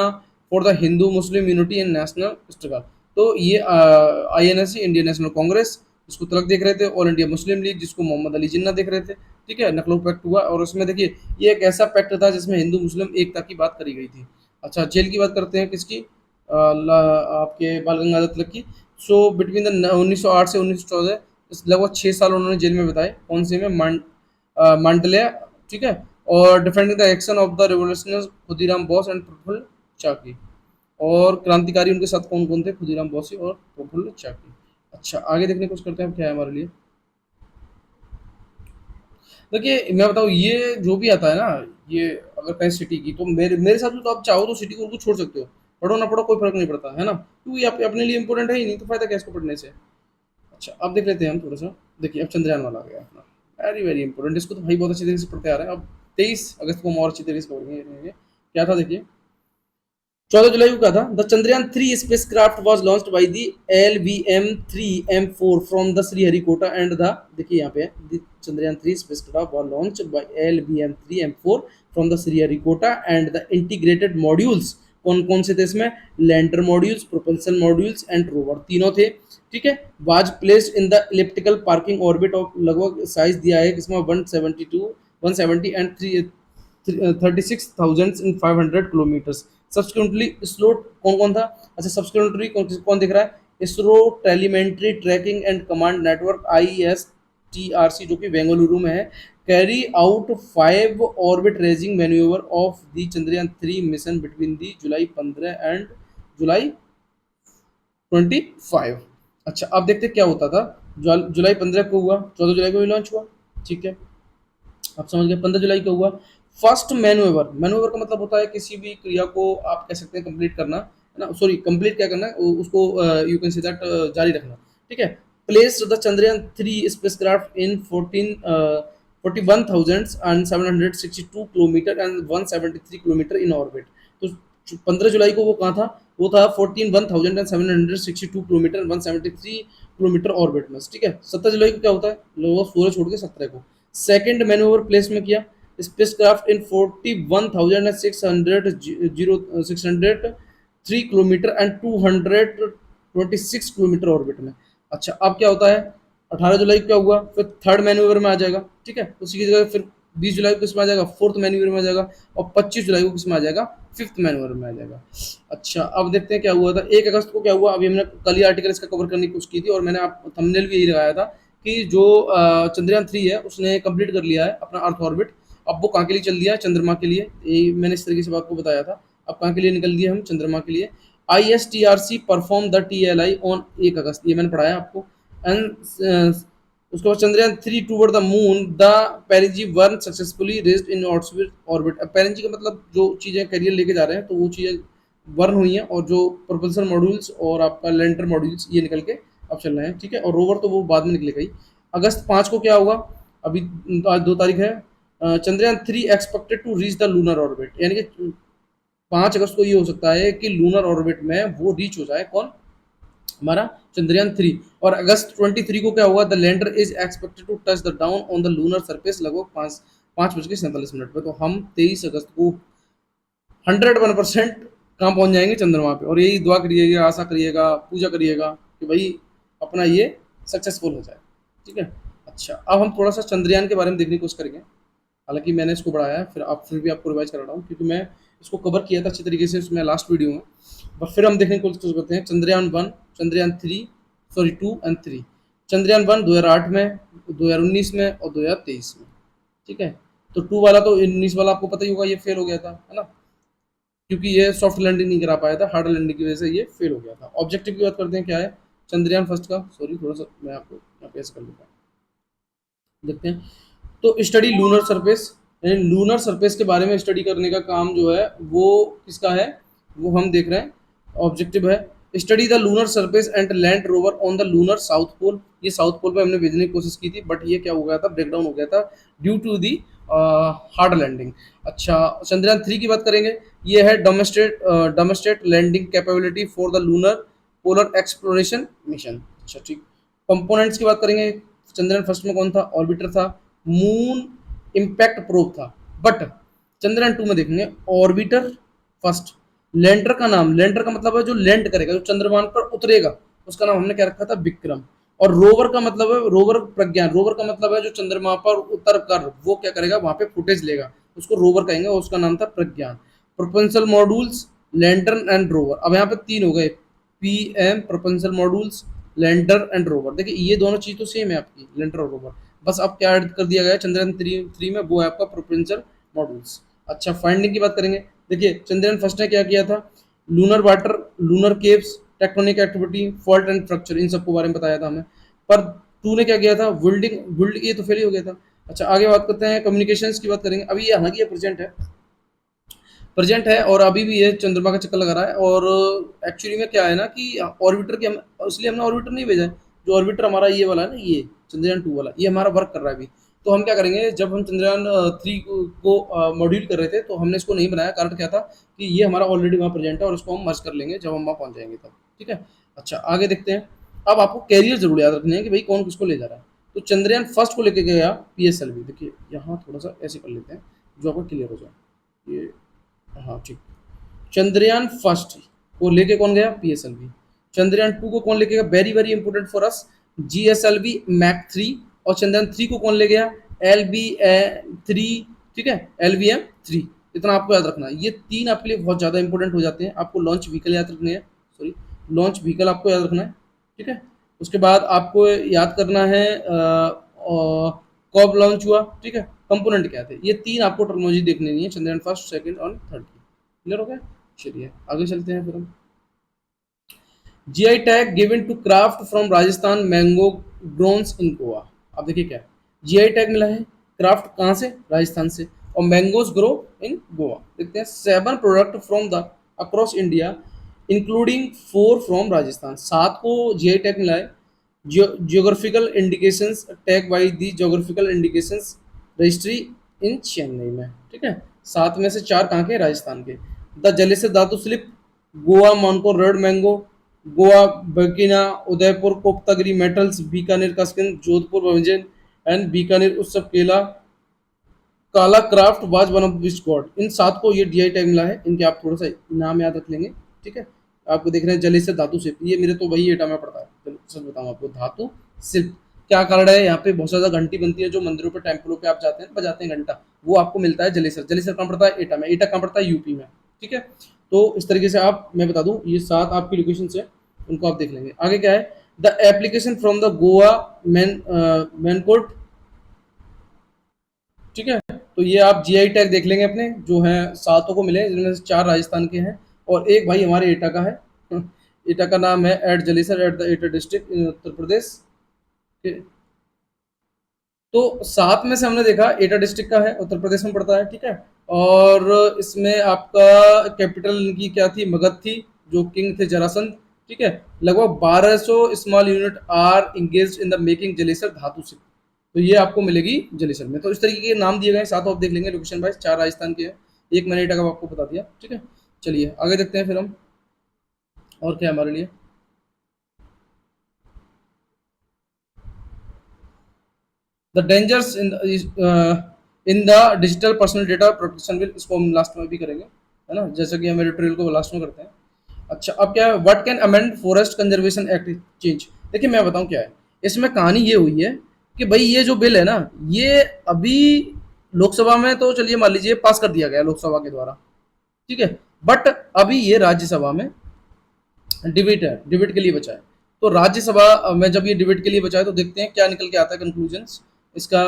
for the Hindu Muslim unity and national struggle. तो ये आईएनएससी इंडियन नेशनल कांग्रेस, जिसको तिलक देख रहे थे, ऑल इंडिया मुस्लिम लीग जिसको मोहम्मद अली जिन्ना देख रहे थे, ठीक है। लखनऊ पैक्ट हुआ, और उसमें देखिए ये एक ऐसा पैक्ट था जिसमें हिंदू मुस्लिम एकता की बात करी गई थी। अच्छा, जेल की बात करते हैं किसकी? आपके बाल गंगाधर तिलक की। सो बिटवीन द 1908 से 1914 लगभग 6 साल उन्होंने जेल में बिताए। कौन से में? मांडलिया, ठीक है। और defending the action of the revolutionaries Khudiram Bose and Prafulla Chaki. और क्रांतिकारी उनके साथ कौन कौन थे? खुदीराम बोस और प्रफुल्ल चाकी। अच्छा आगे देखने की कोशिश करते हैं अब क्या है हमारे लिए। देखिए मैं बताऊँ ये जो भी आता है ना, ये अगर कहीं सिटी की तो मेरे मेरे हिसाब से तो आप चाहो तो सिटी को उनको छोड़ सकते हो, पढ़ो ना पढ़ो कोई फर्क नहीं पड़ता है ना, क्योंकि ये अपने लिए इंपॉर्टेंट है ही नहीं, तो फायदा क्या है इसको पढ़ने से। अच्छा अब देख लेते हैं हम थोड़ा सा। देखिए अब चंद्रयान वाला आ गया अपना, वेरी वेरी इंपॉर्टेंट, इसको तो भाई बहुत अच्छी तरीके से पढ़ते आ रहे हैं। अब 23 अगस्त को हम और अच्छी तरीके से पढ़ेंगे। क्या था देखिए, 14 जुलाई को क्या था, the Chandrayaan 3 space craft was launched by the LVM-3M4 from the Sriharikota and the, देखिए यहाँ पे the Chandrayaan 3 space craft was launch by LVM-3M4 from the Sriharikota and the integrated modules, कौन कौन से थे इसमें, lander modules, propulsion modules and rover, तीनों थे। ठीक है, was placed in the elliptical parking orbit of, लगभग साइज दिया है इसमें 170 एंड 36,500 किलोमीटर्स। सब्सिक्वेंटली इसरो कौन कौन था, अच्छा सब्सिक्वेंटली कौन कौन दिख रहा है, ISRO telemetry tracking and command network ISTRC जो कि बेंगलुरु में है, carry out 5 orbit raising manoeuvre of the Chandrayaan 3 mission between the July 15 and July 25। अच्छा अब देखते क्या होता था। जुलाई 15 को हुआ, 14 जुलाई को भी लॉन्च हुआ। ठीक है, आप समझ गए। 15 जुलाई को हुआ फर्स्ट मैनूवर, मैनूवर का मतलब होता है किसी भी क्रिया को आप कह सकते हैं कंप्लीट करना है ना, सॉरी कंप्लीट क्या करना है उसको, यू कैन से दैट जारी रखना। ठीक है, place the Chandrayaan 3 spacecraft in 41,762 kilometre and 173 kilometre in orbit. तो 15 जुलाई को वो कहाँ था, वो था 14,1762 किलोमीटर 173 किलोमीटर ऑर्बिट में। ठीक है, 17 जुलाई को क्या होता है, लोग सूरज छोड़ के 17 को सेकंड मैनूवर प्लेस में किया, spacecraft in 41,603 kilometre and 226 kilometre orbit में। अच्छा अब क्या होता है, 18 जुलाई को क्या हुआ, फिर थर्ड मैन्यूवर में आ जाएगा। ठीक है, उसी की जगह फिर 20 जुलाई को किसमें आ जाएगा, फोर्थ मैन्यूवर में आ जाएगा, और 25 जुलाई को किसमें आ जाएगा, फिफ्थ मैन्यूवर में आ जाएगा। अच्छा अब देखते हैं क्या हुआ था 1 अगस्त को क्या हुआ। अभी हमने कल ही आर्टिकल इसका कवर करने की कोशिश की थी और मैंने आप थंबनेल भी यही लगाया था कि जो चंद्रयान 3 है उसने कंप्लीट कर लिया है अपना अर्थ ऑर्बिट। अब वो कहाँ के लिए चल दिया है, चंद्रमा के लिए, ये मैंने इस तरीके से बात को बताया था। अब कहाँ के लिए निकल दिए हम, चंद्रमा के लिए। ISTRC perform the TLI on 1 अगस्त, ये मैंने पढ़ाया आपको। एंड उसके बाद Chandrayaan 3 toward the moon, the पेरिजी one successfully raised in orbit. अब पेरिजी का मतलब जो चीज़ें कैरियर लेके जा रहे हैं तो वो चीज़ें बर्न हुई हैं, और जो प्रोपल्सन मॉड्यूल्स और आपका लैंडर मॉड्यूल्स ये निकल के अब चल रहे हैं। ठीक है, और रोवर तो वो बाद में निकलेगा ही। अगस्त 5 को क्या हुआ, अभी आज 2 तारीख है, Chandrayaan 3 expected to reach the lunar orbit, यानी कि 5 अगस्त को ये हो सकता है कि लूनर ऑर्बिट में वो रीच हो जाए, कौन, हमारा चंद्रयान 3। और अगस्त 23 को क्या हुआ, the lander is expected to touch the down on the lunar surface लगभग 5:47 पर। तो हम 23 अगस्त को 101% कहाँ पहुंच जाएंगे, चंद्रमा पे। और यही दुआ करिएगा, आशा करिएगा, पूजा करिएगा कि भाई अपना ये सक्सेसफुल हो जाए। ठीक है, अच्छा अब हम थोड़ा सा चंद्रयान के बारे में देखने की कोशिश करेंगे। हालांकि मैंने इसको बढ़ाया है, फिर भी आपको रिवाइज करा रहा हूँ क्योंकि मैं इसको कवर किया था अच्छी तरीके से उसमें लास्ट वीडियो में। बट फिर हम देखने की कोशिश करते हैं चंद्रयान 1, चंद्रयान 3, सॉरी 2 और 3। चंद्रयान 1 2008 में, 2019 में और 2023 में। ठीक है, तो 2 वाला तो 19 वाला आपको पता ही होगा, ये फेल हो गया था, है ना, क्योंकि ये सॉफ्ट लैंडिंग नहीं करा पाया था, हार्ड लैंडिंग की वजह से ये फेल हो गया था। ऑब्जेक्टिव की बात करते हैं क्या है चंद्रयान फर्स्ट का, सॉरी थोड़ा सा मैं आपको यहाँ पे ऐसे कर लेता हूँ, देखते हैं। तो स्टडी लूनर सरफेस, यानी लूनर सरफेस के बारे में स्टडी करने का काम जो है वो किसका है, वो हम देख रहे हैं। ऑब्जेक्टिव है study the lunar surface and land rover on the lunar south pole. ये साउथ पोल पे हमने भेजने की कोशिश की थी, बट ये क्या हो गया था, ब्रेकडाउन हो गया था due to the hard landing. अच्छा चंद्रयान 3 की बात करेंगे, ये है demonstrate landing capability for the lunar polar exploration mission. अच्छा ठीक, कंपोनेंट्स की बात करेंगे, चंद्रयान फर्स्ट में कौन था, ऑर्बिटर था, मून इम्पैक्ट प्रोब था। बट चंद्रयान 2 में देखेंगे ऑर्बिटर फर्स्ट, लैंडर का नाम, लैंडर का मतलब है जो लैंड करेगा, जो चंद्रमान पर उतरेगा, उसका नाम हमने क्या रखा था, विक्रम। और रोवर का मतलब है, रोवर प्रज्ञान, रोवर का मतलब है जो चंद्रमा पर उतर कर वो क्या करेगा, वहां पे फुटेज लेगा, उसको रोवर कहेंगे, और उसका नाम था Pragyan. Propulsion modules, lander and rover. अब यहाँ पे 3 हो गए, PM propulsion modules, lander and rover. देखिए ये दोनों चीज तो सेम है आपकी, लैंडर और रोवर, बस अब क्या ऐड कर दिया गया है चंद्रयान 3 में, वो है आपका प्रोपेंशल मॉड्यूल्स। अच्छा फाइंडिंग की बात करेंगे, देखिए चंद्रयान फर्स्ट ने क्या किया था, lunar water, lunar caves, tectonic activity, fault and fracture, इन सबको बारे में बताया था हमें। पर तूने क्या किया था, बिल्डिंग बिल्ड, ये तो फेल ही हो गया था। अच्छा आगे बात करते हैं, कम्युनिकेशंस की बात करेंगे। अभी ये हालांकि ये प्रेजेंट है और अभी भी ये चंद्रमा का चक्कर लगा रहा है। और एक्चुअली में क्या है ना कि ऑर्बिटर के हम, इसलिए हमने ऑर्बिटर नहीं भेजा है। जो ऑर्बिटर हमारा ये वाला है ना, ये चंद्रयान 2 वाला, ये हमारा वर्क कर रहा है अभी। तो हम क्या करेंगे, जब हम चंद्रयान 3 को मॉड्यूल कर रहे थे तो हमने इसको नहीं बनाया, कारण क्या था कि ये हमारा ऑलरेडी वहाँ प्रेजेंट है और उसको हम मर्ज कर लेंगे जब हम वहाँ पहुँच जाएंगे तब। ठीक है। अच्छा आगे देखते हैं। अब आपको कैरियर जरूर याद रखने हैं कि भाई कौन किसको ले जा रहा है। तो चंद्रयान फर्स्ट को लेके गया PSLV। देखिए यहाँ थोड़ा सा ऐसे कर लेते हैं जो आपको क्लियर हो जाए ये। हाँ ठीक। चंद्रयान फर्स्ट को लेके कौन गया, PSLV। चंद्रयान 2 को कौन लेके गया, very very important for us, GSLV mark 3। और चंद्रयान 3 को कौन ले गया, LBM 3। ठीक है, LBM 3। इतना आपको याद रखना है। ये तीन आपके लिए बहुत ज़्यादा इंपॉर्टेंट हो जाते हैं। आपको लॉन्च व्हीकल याद रखने हैं, सॉरी, लॉन्च व्हीकल आपको याद रखना है। ठीक है। उसके बाद आपको याद करना है कब लॉन्च हुआ। ठीक है, कंपोनेंट क्या थे, ये तीन आपको टर्मिनोलॉजी देखनी नहीं है चंद्रयान फर्स्ट, सेकंड और थर्ड की। क्लियर हो गया। चलिए आगे चलते हैं फिर हम। GI tag given to craft from Rajasthan mango grown in Goa. अब देखिए क्या है, GI टैग मिला है, क्राफ्ट कहाँ से, राजस्थान से, और मैंगोज ग्रो इन गोवा। देखते हैं 7 product from the across India including 4 फ्रॉम राजस्थान। 7 को GI टैग मिला है। Geographical indications tag by the geographical indications registry in Chennai में। ठीक है, 7 में से 4 कहाँ के, राजस्थान के। द जलेसर धातु स्लिप, गोवा मॉन्को रेड मैंगो, गोवा बकीना, उदयपुर कोप्तागिरी मेटल्स, बीकानेर का स्किन, जोधपुर व्यंजन एंड बीकानेर उत्सव केला, काला craft was one of which god. इन 7 को ये DI टैग मिला है। इनके आप थोड़ा सा नाम याद रख लेंगे। ठीक है, आपको देख रहे हैं जलेसर धातु शिल्प, ये मेरे तो वही एटा में पड़ता है। चलो सच बताऊं आपको, धातु शिल्प क्या कारण है, यहाँ पे बहुत ज्यादा घंटी बनती है जो मंदिरों पे टेम्पलों पे आप जाते हैं बजाते हैं घंटा, वो आपको मिलता है जलेसर। जलेसर कहाँ पड़ता है, एटा में। एटा कहाँ पड़ता है, यूपी में। ठीक है, तो इस तरीके से आप, मैं बता दूं ये 7 आपकी लोकेशन है, उनको आप देख लेंगे। आगे क्या है, the application from the Goa मैनकोट। ठीक है, तो ये आप GI टैग देख लेंगे अपने, जो हैं 7 को मिले, जिनमें से 4 राजस्थान के हैं और एक भाई हमारे एटा का है। एटा का नाम है eight Jalesar at the Etah district in Uttar Pradesh. तो 7 में से हमने देखा एटा डिस्ट्रिक्ट का है, उत्तर प्रदेश में पड़ता है। ठीक है, और इसमें आपका कैपिटल इनकी क्या थी, मगध थी, जो किंग थे जरासंध। ठीक है, लगभग 1200 small unit are engage in the making Jalesar धातु शिल्प। तो ये आपको मिलेगी जलेसर में। तो इस तरीके के नाम दिए गए हैं, 7 आप देख लेंगे लोकेशन वाइज। 4 राजस्थान के हैं, एक मैंने एटा का आपको बता दिया। ठीक है, चलिए आगे देखते हैं फिर हम, और क्या है हमारे लिए। The dangers in the digital personal data protection bill, इसको हम लास्ट में भी करेंगे, है ना, जैसा कि हम एडिटोरियल को लास्ट में करते हैं। अच्छा अब क्या है, what can amend forest conservation act change. देखिए मैं बताऊं क्या है, इसमें कहानी ये हुई है कि भाई ये जो बिल है ना, ये अभी लोकसभा में तो चलिए मान लीजिए पास कर दिया गया लोकसभा के द्वारा। ठीक है, बट अभी ये राज्यसभा में डिबेट है, डिबेट के लिए बचा है। तो राज्यसभा में जब ये डिबेट के लिए बचा है तो देखते हैं क्या निकल के आता है कंक्लूजन इसका,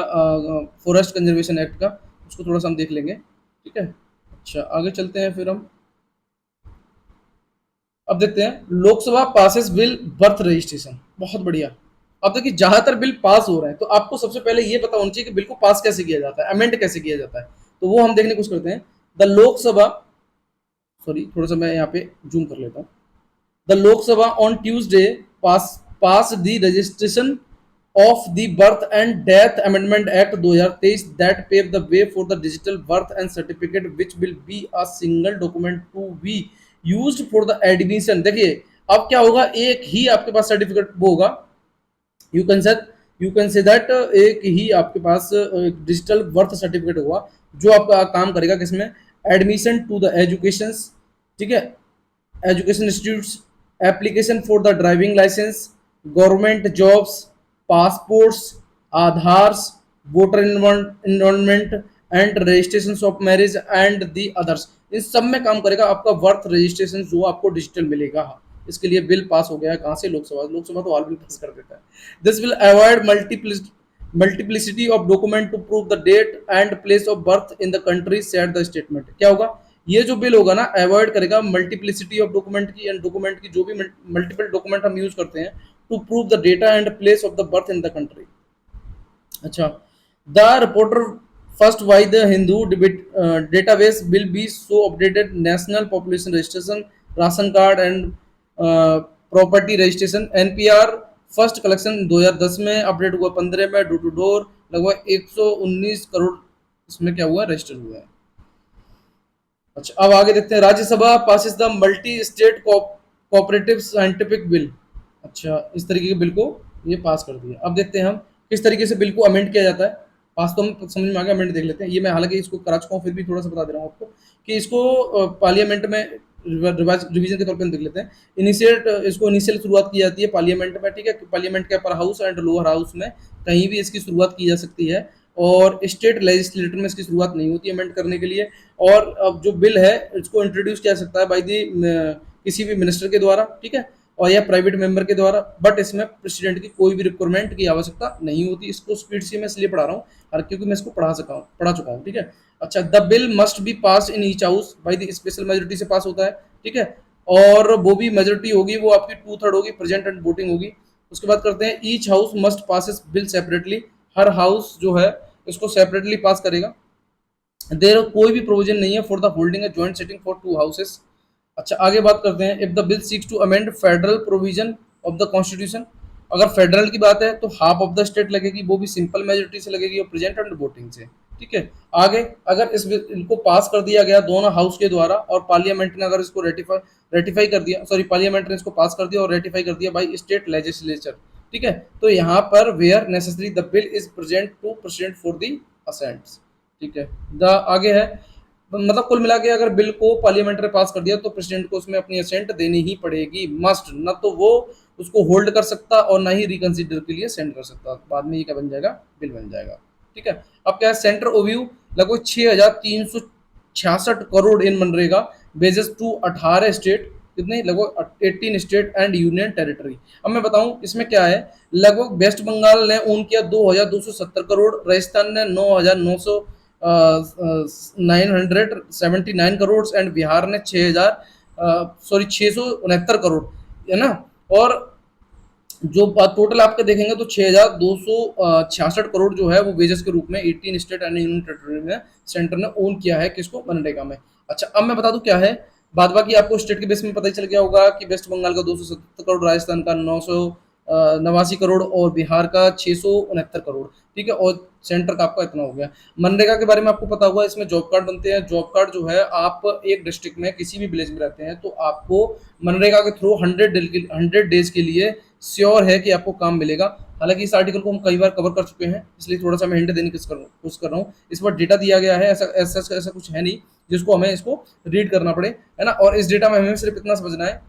फॉरेस्ट कंजर्वेशन एक्ट का, उसको थोड़ा सा हम देख लेंगे। ठीक है, अच्छा आगे चलते हैं फिर हम। अब देखते हैं Lok Sabha passes bill birth registration, बहुत बढ़िया। अब देखिए ज्यादातर बिल पास हो रहे हैं, तो आपको सबसे पहले ये पता होना चाहिए कि बिल को पास कैसे किया जाता है, अमेंड कैसे किया जाता है। तो वो हम देखने की कोशिश करते हैं। द लोकसभा, सॉरी थोड़ा सा मैं यहाँ पे जूम कर लेता हूँ। The Lok Sabha on Tuesday passed the registration of the Birth and Death Amendment Act 2023 that paved the way for the digital birth and certificate which will be a single document to be used for the admission। देखिए अब क्या होगा, एक ही आपके पास certificate वो होगा, you can से you can say that, एक ही आपके पास डिजिटल बर्थ सर्टिफिकेट होगा जो आपका काम करेगा किसमें, एडमिशन टू द एजुकेशन। ठीक है, education institutes, application for the driving licence, government jobs, passports, Aadhaars, voter enrolment and registration of marriage and the others. इन सब में काम करेगा आपका बर्थ रजिस्ट्रेशन, जो आपको डिजिटल मिलेगा। इसके लिए बिल पास हो गया है, कहाँ से, लोकसभा। लोकसभा तो ऑल बिल पास कर देता है। This will avoid multiplicity of document to prove the date and place of birth in the country, said the statement. क्या होगा, ये जो बिल होगा ना अवॉइड करेगा मल्टीप्लिसिटी ऑफ डॉक्यूमेंट की एंड डॉक्यूमेंट की, जो भी मल्टीपल डॉक्यूमेंट हम यूज करते हैं to prove the data and place of the birth in the country. अच्छा, the reporter first why the Hindu database will B so updated national population registration, ration card and property registration. NPR first collection 2010 में update हुआ, 15 में door to door लगभग 119 करोड़ इसमें क्या हुआ register हुआ है। अच्छा, अब आगे देखते हैं, Rajya Sabha passes the multi state cooperative scientific bill. अच्छा, इस तरीके के बिल को ये पास कर दिया। अब देखते हैं हम किस तरीके से बिल को अमेंड किया जाता है। पास तो हम समझ में आ गया, अमेंड देख लेते हैं। ये मैं हालांकि इसको करा चुका हूँ, फिर भी थोड़ा सा बता दे रहा हूँ आपको कि इसको पार्लियामेंट में रिवीजन के तौर पर देख लेते हैं। इनिशिएट इसको इनिशियल शुरुआत की जाती है पार्लियामेंट में, ठीक है। पार्लियामेंट के upper house and lower house में कहीं भी इसकी शुरुआत की जा सकती है, और स्टेट लेजिस्लेटर में इसकी शुरुआत नहीं होती अमेंड करने के लिए। और अब जो बिल है इसको इंट्रोड्यूस किया सकता है बाई दी किसी भी मिनिस्टर के द्वारा, ठीक है, और या प्राइवेट मेंबर के द्वारा, बट इसमें प्रेसिडेंट की कोई भी रिक्वायरमेंट की आवश्यकता नहीं होती। इसको स्पीड से मैं इसलिए पढ़ा रहा हूँ और क्योंकि मैं इसको पढ़ा चुका हूँ, ठीक है। अच्छा, the bill must be pass in each house by the special majority से पास होता है, ठीक है, और वो भी मेजोरिटी होगी वो आपकी 2/3 होगी, प्रेजेंट एंड वोटिंग होगी। उसके बाद करते हैं, each house must pass bill separately, हर हाउस जो है इसको सेपरेटली पास करेगा। देर कोई भी प्रोविजन नहीं है for the holding a joint sitting for two houses. अच्छा, आगे बात करते हैं, if the bill seeks to amend federal provision of the constitution. अगर फेडरल की बात है तो हाफ ऑफ द स्टेट लगेगी, वो भी सिंपल मेजोरिटी से लगेगी और प्रेजेंट एंड वोटिंग से, ठीक है। आगे अगर इस बिल को पास कर दिया गया दोनों हाउस के द्वारा और पार्लियामेंट ने अगर इसको रेटिफाई कर दिया, सॉरी पार्लियामेंट ने इसको पास कर दिया और रेटिफाई कर दिया बाई स्टेट लेजिस्लेचर, ठीक है, तो यहाँ पर where necessary the bill is present to president for the assents, ठीक है। द आगे है, मतलब कुल मिला के अगर बिल को पार्लियामेंट ने पास कर दिया तो प्रेसिडेंट को उसमें अपनी असेंट देनी ही पड़ेगी, मस्ट। न तो वो उसको होल्ड कर सकता और ना ही रिकंसिडर के लिए सेंड कर सकता, बाद में ये क्या बन जाएगा, बिल बन जाएगा, ठीक है। अब क्या है, सेंटर ओव्यू लगभग 6,366 करोड़ इन मनरेगा बेसिस टू 18 स्टेट, कितने, लगभग 18 स्टेट एंड यूनियन टेरिटरी। अब मैं बताऊं इसमें क्या है, लगभग वेस्ट बंगाल ने ओन किया 2,270 करोड़, राजस्थान ने 9,979 करोड़ एंड बिहार ने 669 करोड़, है ना। और जो टोटल आपके देखेंगे तो 6,266 करोड़ जो है वो वेजेस के रूप में 18 स्टेट एंड यूनियन टेरिटरी में सेंटर ने ओन किया है, किसको, मनरेगा में। अच्छा, अब मैं बता दूं क्या है, बाद बाकी आपको स्टेट के बेस में पता ही चल गया होगा कि वेस्ट बंगाल का 270 करोड़, राजस्थान का 989 करोड़ और बिहार का 669 करोड़, ठीक है, और सेंटर का आपका इतना हो गया। मनरेगा के बारे में आपको पता होगा, इसमें जॉब कार्ड बनते हैं। जॉब कार्ड जो है, आप एक डिस्ट्रिक्ट में किसी भी विलेज में रहते हैं तो आपको मनरेगा के थ्रू 100 डेज के लिए श्योर है कि आपको काम मिलेगा। हालांकि इस आर्टिकल को हम कई बार कवर कर चुके हैं, इसलिए थोड़ा सा मैं हिंट देने की कोशिश कर रहा हूँ। इस पर डेटा दिया गया है, ऐसा कुछ है नहीं जिसको हमें इसको रीड करना पड़े, है ना। और इस डेटा में हमें सिर्फ इतना समझना है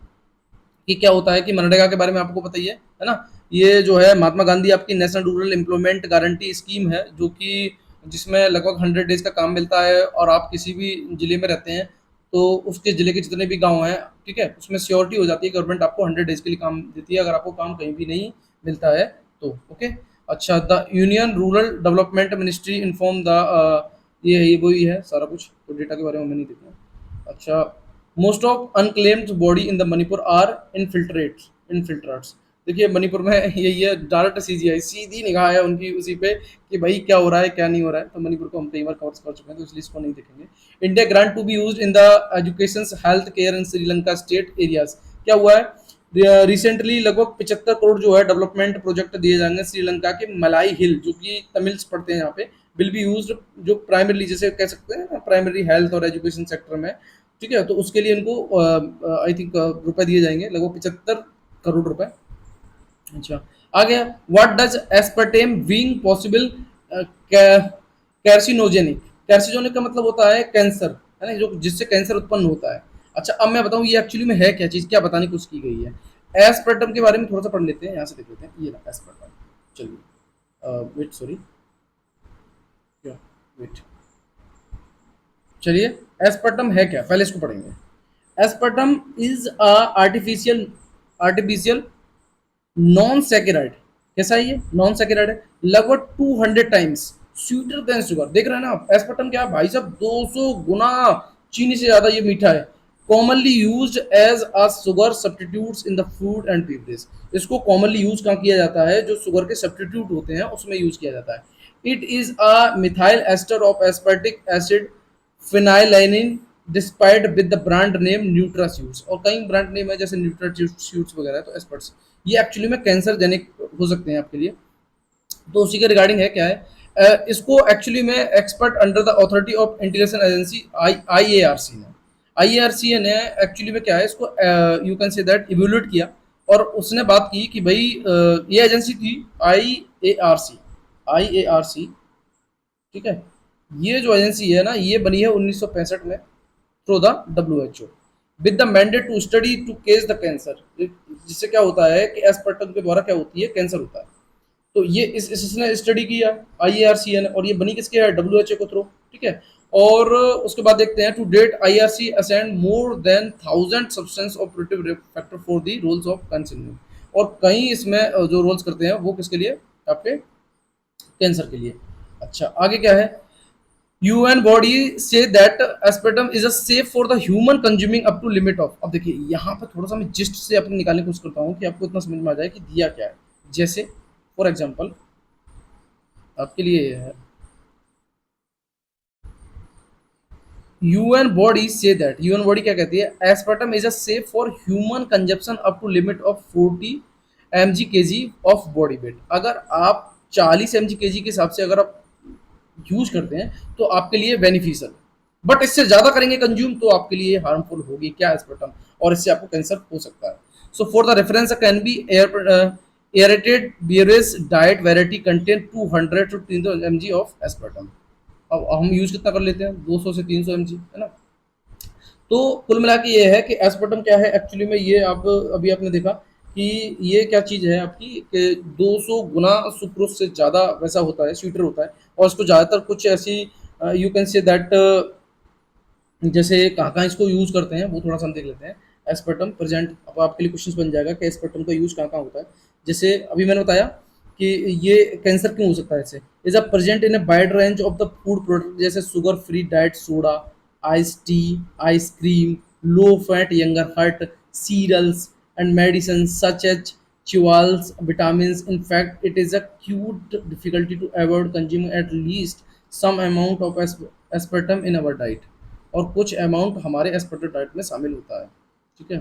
कि क्या होता है कि मनरेगा के बारे में आपको पता ही है ना। ये जो है महात्मा गांधी आपकी national rural employment guarantee scheme है, जो कि जिसमें लगभग 100 डेज का काम मिलता है, और आप किसी भी जिले में रहते हैं तो उसके जिले के जितने भी गांव हैं, ठीक है, उसमें श्योरिटी हो जाती है, गवर्नमेंट आपको 100 डेज के लिए काम देती है अगर आपको काम कहीं भी नहीं मिलता है तो, ओके। अच्छा, the union rural development ministry inform the, ये वही है सारा कुछ, तो डेटा के बारे में हमें नहीं देखना। अच्छा, most of unclaimed body in the Manipur are infiltrates. देखिए मणिपुर में यही है, डायरेक्ट सीजीआई सीधी निगाह है उनकी उसी पे कि भाई क्या हो रहा है क्या नहीं हो रहा है। तो मणिपुर को हम कई बार कवर कर चुके हैं तो इसलिए इसको नहीं देखेंगे। India grant to be used in the education health care in Sri Lanka state areas. क्या हुआ है, रिसेंटली लगभग 75 करोड़ जो है डेवलपमेंट प्रोजेक्ट दिए जाएंगे श्रीलंका के मलाई हिल, जो कि तमिल्स पढ़ते हैं यहाँ पे, विल बी यूज्ड, जो प्राइमरी जैसे कह सकते हैं प्राइमरी हेल्थ और एजुकेशन सेक्टर में, ठीक है। तो उसके लिए इनको आई थिंक रुपए दिए जाएंगे, लगभग 75 करोड़ रुपए। अच्छा, आगे, what does aspartame being possible carcinogenic. Carcinogenic का मतलब होता है कैंसर, है ना, जो जिससे कैंसर उत्पन्न होता है। अच्छा, अब मैं बताऊं ये एक्चुअली में है क्या चीज, क्या बताने की कोशिश की गई है। एस्पर्टम के बारे में थोड़ा सा पढ़ लेते हैं, यहाँ से देख लेते हैं, ये ना एस्पर्टम, चलिए वेट सॉरी क्या वेट चलिए, एस्पर्टम है क्या, पहले इसको पढ़ेंगे। Aspartame is a artificial non saccharide. कैसा है ये, नॉन सैकेराइड है, लगभग 200 टाइम्स स्वीटर देन शुगर। देख रहे हैं ना आप, एस्पर्टम क्या है भाई साहब, 200 गुना चीनी से ज़्यादा ये मीठा है। Commonly used as a sugar substitutes in the food and beverage. इसको कॉमनली यूज कहाँ किया जाता है, जो शुगर के सब्स्टिट्यूट होते हैं उसमें यूज किया जाता है। It is a methyl ester of aspartic acid phenylalanine despite with the brand name NutraSweet. और कई ब्रांड नेम है जैसे न्यूट्रास्यूट्स वगैरह, तो एस्पर्ट्स ये एक्चुअली में कैंसर जेनिक हो सकते हैं आपके लिए। तो उसी के रिगार्डिंग है क्या है, इसको एक्चुअली में expert under the authority of integration agency IARC ने, IARC ने एक्चुअली में क्या है इसको you can say that evaluate किया। और उसने बात की कि भाई ये एजेंसी थी आई ए आर सी, ठीक है। ये जो एजेंसी है ना, ये बनी है 1965 में through the WHO with the mandate to study to case the cancer. जिससे क्या होता है कि एस्पर्टम के द्वारा क्या होती है, कैंसर होता है। तो ये इसने स्टडी किया IARC ने, और ये बनी किसके है, WHO के थ्रू, ठीक है। और उसके बाद देखते हैं to date IARC assessed more than 1000 substance operative factor for the roles of cancer. और कई इसमें जो रोल्स करते हैं वो किसके लिए, आपके कैंसर के लिए। अच्छा आगे क्या है, UN body say that aspartame is a safe for the human consuming up to limit of। अब देखिए यहाँ पर थोड़ा सा मैं जिस्ट से अपने निकालने की कोशिश करता हूँ कि आपको इतना समझ में आ जाए कि दिया क्या है। जैसे फॉर एग्जांपल आपके लिए ये है, UN body say that, UN body क्या कहती है, aspartame is a safe for human consumption up to limit of 40 mg kg of body weight। अगर आप 40 mg kg के हिसाब से अगर आप यूज करते हैं तो आपके लिए बेनिफिशियल, बट इससे ज्यादा करेंगे कंज्यूम तो आपके लिए हार्मफुल होगी क्या, एस्पर्टम, और इससे आपको कैंसर हो सकता है। So for the reference can be aerated beverage diet variety contain 200 to 300 mg of aspartame. अब हम यूज कितना कर लेते हैं, 200 से 300 mg, है ना। तो कुल मिला के ये है कि एस्पर्टम क्या है एक्चुअली में, ये आप अभी आपने देखा कि ये क्या चीज़ है आपकी, कि 200 गुना सुक्रोज से ज़्यादा वैसा होता है, स्वीटर होता है। और इसको ज़्यादातर कुछ ऐसी यू कैन से दैट, जैसे कहाँ कहाँ इसको यूज़ करते हैं वो थोड़ा सा हम देख लेते हैं। एस्पर्टम प्रेजेंट, अब आपके लिए क्वेश्चन बन जाएगा कि एस्पर्टम का यूज़ कहाँ कहाँ होता है। जैसे अभी मैंने बताया कि ये कैंसर क्यों हो सकता है, इससे is a present in a wide range of the food product, जैसे sugar free diet soda, ice tea, ice cream, low fat yoghurt, cereals and medicine such as chewals, vitamins. In fact, it is a acute difficulty to avoid consuming at least some amount of aspartame in our diet। और कुछ amount हमारे एस्पर्टम diet में शामिल होता है, ठीक है।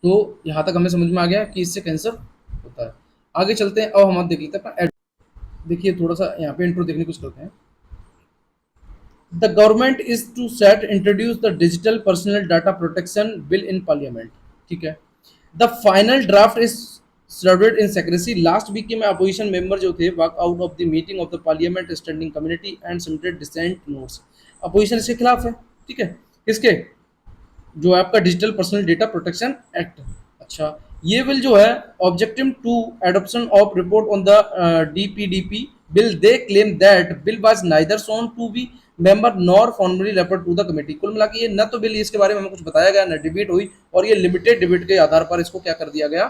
तो यहाँ तक हमें समझ में आ गया कि इससे कैंसर होता है। आगे चलते हैं, अब हम देख लेते हैं अपना देखिए थोड़ा सा यहाँ पे इंट्रो देखने की कोशिश करते हैं। The government is to set introduce the digital personal data protection bill in parliament, ठीक है। The final draft is served in secrecy. Last week के में अपोजिशन मेंबर जो थे walk out of the meeting of the parliament standing community and submitted dissent notes. Opposition इसके खिलाफ है, ठीक है, किसके, जो आपका digital personal data protection act. अच्छा ये बिल जो है objective to adoption of report on the DPDP bill, they claim that bill was neither shown to be member nor formally referred to the committee. कुल मिला के ये न तो बिल इसके बारे में हमें कुछ बताया गया, न डिबेट हुई, और ये लिमिटेड डिबेट के आधार पर इसको क्या कर दिया गया,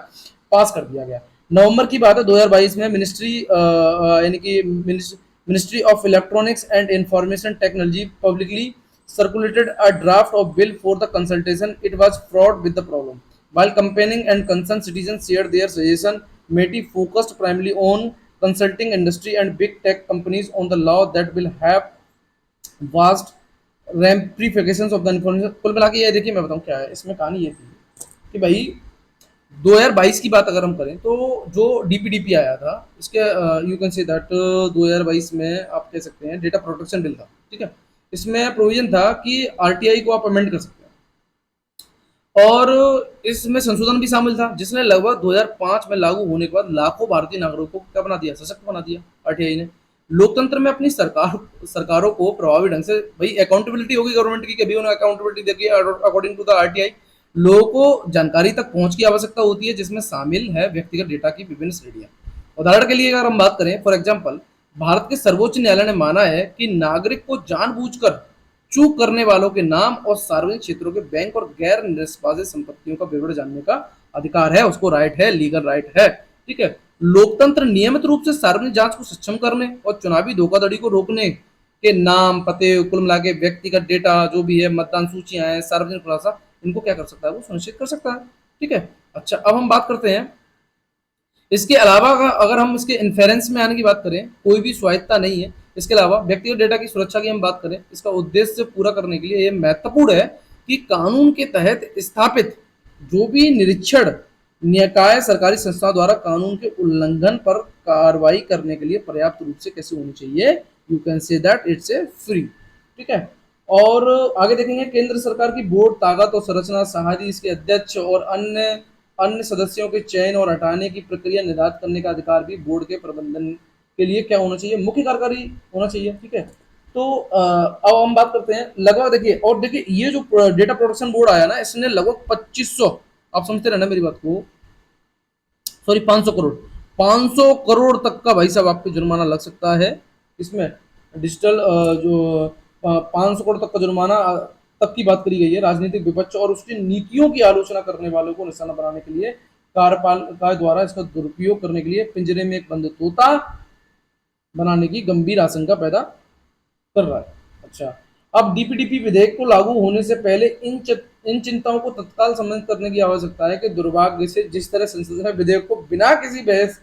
पास कर दिया गया। नवंबर की बात है 2022 में मिनिस्ट्री यानी कि ministry of electronics and information technology publicly circulated a draft of bill for the consultation. It was fraught with the problem. While campaigning and concerned citizens shared their suggestion, METI focused primarily on consulting industry and big tech companies on the law that will have vast ramifications of the information। कुल मिला के ये देखिए मैं बताऊँ क्या है इसमें कहानी, ये थी कि भाई 2022 की बात अगर हम करें तो जो DPDP आया था, इसके यू कैन से दैट 2022 में आप कह सकते हैं डेटा प्रोटेक्शन बिल था, ठीक है। इसमें प्रोविजन था कि RTI को आप अमेंड कर सकते हैं, और इसमें संशोधन भी शामिल था जिसने लगभग 2005 में लागू होने के बाद लाखों भारतीय नागरिकों को क्या बना दिया, सशक्त बना दिया RTI ने। लोकतंत्र में अपनी सरकारों को प्रभावी ढंग से भाई अकाउंटेबिलिटी होगी गवर्नमेंट की, कभी उन्हें अकाउंटेबिलिटी देखिए अकॉर्डिंग टू द RTI। लोगों को जानकारी तक पहुंच की आवश्यकता होती है जिसमें शामिल है व्यक्तिगत डेटा की विभिन्न श्रेणियां। उदाहरण के लिए अगर हम बात करें, फॉर एग्जाम्पल भारत के सर्वोच्च न्यायालय ने माना है कि नागरिक को जानबूझकर चूक करने वालों के नाम और सार्वजनिक क्षेत्रों के बैंक और गैर निष्पादित संपत्तियों का विवरण जानने का अधिकार है, उसको राइट है, लीगल राइट है, ठीक है। लोकतंत्र नियमित रूप से सार्वजनिक जांच को सक्षम करने और चुनावी धोखाधड़ी को रोकने के नाम, पते, कुल मिला के व्यक्तिगत डेटा जो भी है, मतदान सूचियाँ हैं, सार्वजनिक खुलासा, इनको क्या कर सकता है, वो सुनिश्चित कर सकता है। ठीक है? अच्छा, अब हम बात करते हैं इसके अलावा अगर हम इसके इन्फेरेंस में आने की बात करें, कोई भी स्वायत्ता नहीं है। इसके अलावा व्यक्तिगत डेटा की सुरक्षा की हम बात करें, इसका उद्देश्य पूरा करने के लिए ये महत्वपूर्ण है कि कानून के तहत स्थापित जो भी निरीक्षण निकाय सरकारी संस्था द्वारा कानून के उल्लंघन पर कार्रवाई करने के लिए पर्याप्त रूप से कैसे होनी चाहिए, you can say that it's a free. ठीक है? और आगे देखेंगे केंद्र सरकार की बोर्ड ताकत और संरचना, साहदी इसके अध्यक्ष और अन्य अन्य सदस्यों के चयन और हटाने की प्रक्रिया निर्धारित करने का अधिकार भी बोर्ड के प्रबंधन के लिए क्या होना चाहिए, मुख्य कार्यकारी होना चाहिए। ठीक है? तो अब हम बात करते हैं लगभग, देखिए, और देखिए ये जो डेटा प्रोटेक्शन बोर्ड आया ना, इसने लगभग 2500, आप समझते रहना मेरी बात को, सॉरी 500 करोड़, 500 करोड़ तक का भाई साहब आपको जुर्माना लग सकता है इसमें। डिजिटल जो 500 करोड़ तक का जुर्माना तक की बात करी गई है राजनीतिक विपक्ष और उसकी नीतियों की आलोचना करने वालों को निशाना बनाने के लिए, कार्यपालिका द्वारा इसका दुरुपयोग करने के लिए पिंजरे में एक बंद तोता बनाने की गंभीर आशंका पैदा कर रहा है। अच्छा, अब डीपीडीपी विधेयक को लागू होने से पहले इन चिंताओं को तत्काल सम्मिलित करने की आवश्यकता है कि दुर्भाग्य से जिस तरह संसद में विधेयक को बिना किसी बहस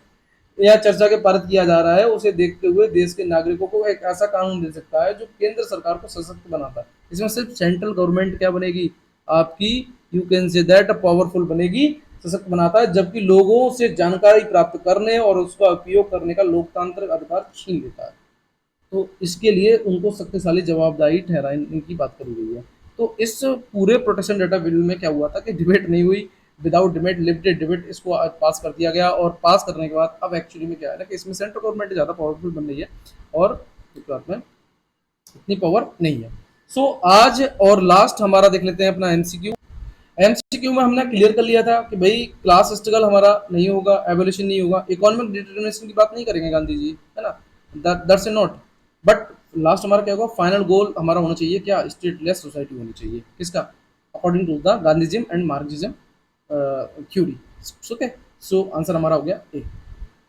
या चर्चा के पारित किया जा रहा है, उसे देखते हुए देश के नागरिकों को एक ऐसा कानून दे सकता है जो केंद्र सरकार को सशक्त बनाता है। इसमें सिर्फ सेंट्रल गवर्नमेंट क्या बनेगी आपकी, you can say that powerful बनेगी, सशक्त बनाता है, जबकि लोगों से जानकारी प्राप्त करने और उसका उपयोग करने का लोकतांत्रिक अधिकार छीन लेता है। तो इसके लिए उनको शक्तिशाली जवाबदारी ठहराने की बात करी गई है। तो इस पूरे प्रोटेक्शन डेटा बिल में क्या हुआ था कि डिबेट नहीं हुई, विदाउट डिबेट, लिमिटेड डिबेट इसको आज पास कर दिया गया, और पास करने के बाद अब एक्चुअली में क्या है ना कि इसमें सेंट्रल गवर्नमेंट ज़्यादा पावरफुल बन रही है और गुजरात में इतनी पावर नहीं है। सो आज और लास्ट हमारा देख लेते हैं अपना एमसीक्यू। एमसीक्यू में हमने क्लियर कर लिया था कि भाई क्लास स्ट्रगल हमारा नहीं होगा, एवोल्यूशन नहीं होगा, इकोनॉमिक डिटर्मिनेशन की बात नहीं करेंगे गांधी जी, है ना, दैट्स नॉट। बट लास्ट हमारा क्या होगा, फाइनल गोल हमारा होना चाहिए क्या, स्टेटलेस सोसाइटी होनी चाहिए, किसका, according to the Gandhism and Marxism theory. Okay, so answer हमारा हो गया ए।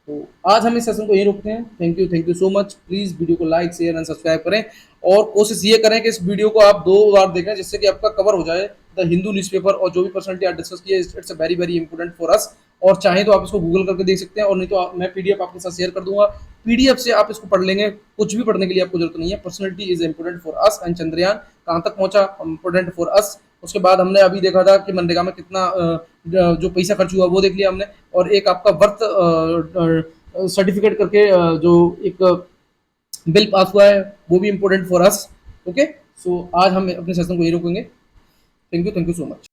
तो आज हम इस सेशन को यहीं रोकते हैं। Thank you so much. Please video को लाइक, शेयर एंड सब्सक्राइब करें, और कोशिश ये करें कि इस वीडियो को आप 2 बार देखें जिससे कि आपका कवर हो जाए द हिंदू न्यूज़पेपर, और जो भी पर्सनैलिटी आज डिस्कस किया, it's a very very important for अस। और चाहें तो आप इसको गूगल करके देख सकते हैं, और नहीं तो मैं पीडीएफ आपके साथ शेयर कर दूंगा। पीडीएफ से आप इसको पढ़ लेंगे, कुछ भी पढ़ने के लिए आपको जरूरत नहीं है। Personality is important for us and Chandrayaan कहाँ तक पहुंचा, इंपॉर्टेंट फॉर अस। उसके बाद हमने अभी देखा था कि मनरेगा में कितना जो पैसा खर्च हुआ वो देख लिया हमने, और एक आपका वर्थ सर्टिफिकेट करके जो एक बिल पास हुआ है वो भी इम्पोर्टेंट फॉर अस। ओके, सो आज हम अपने सेशन को यही रोकेंगे। Thank you so much.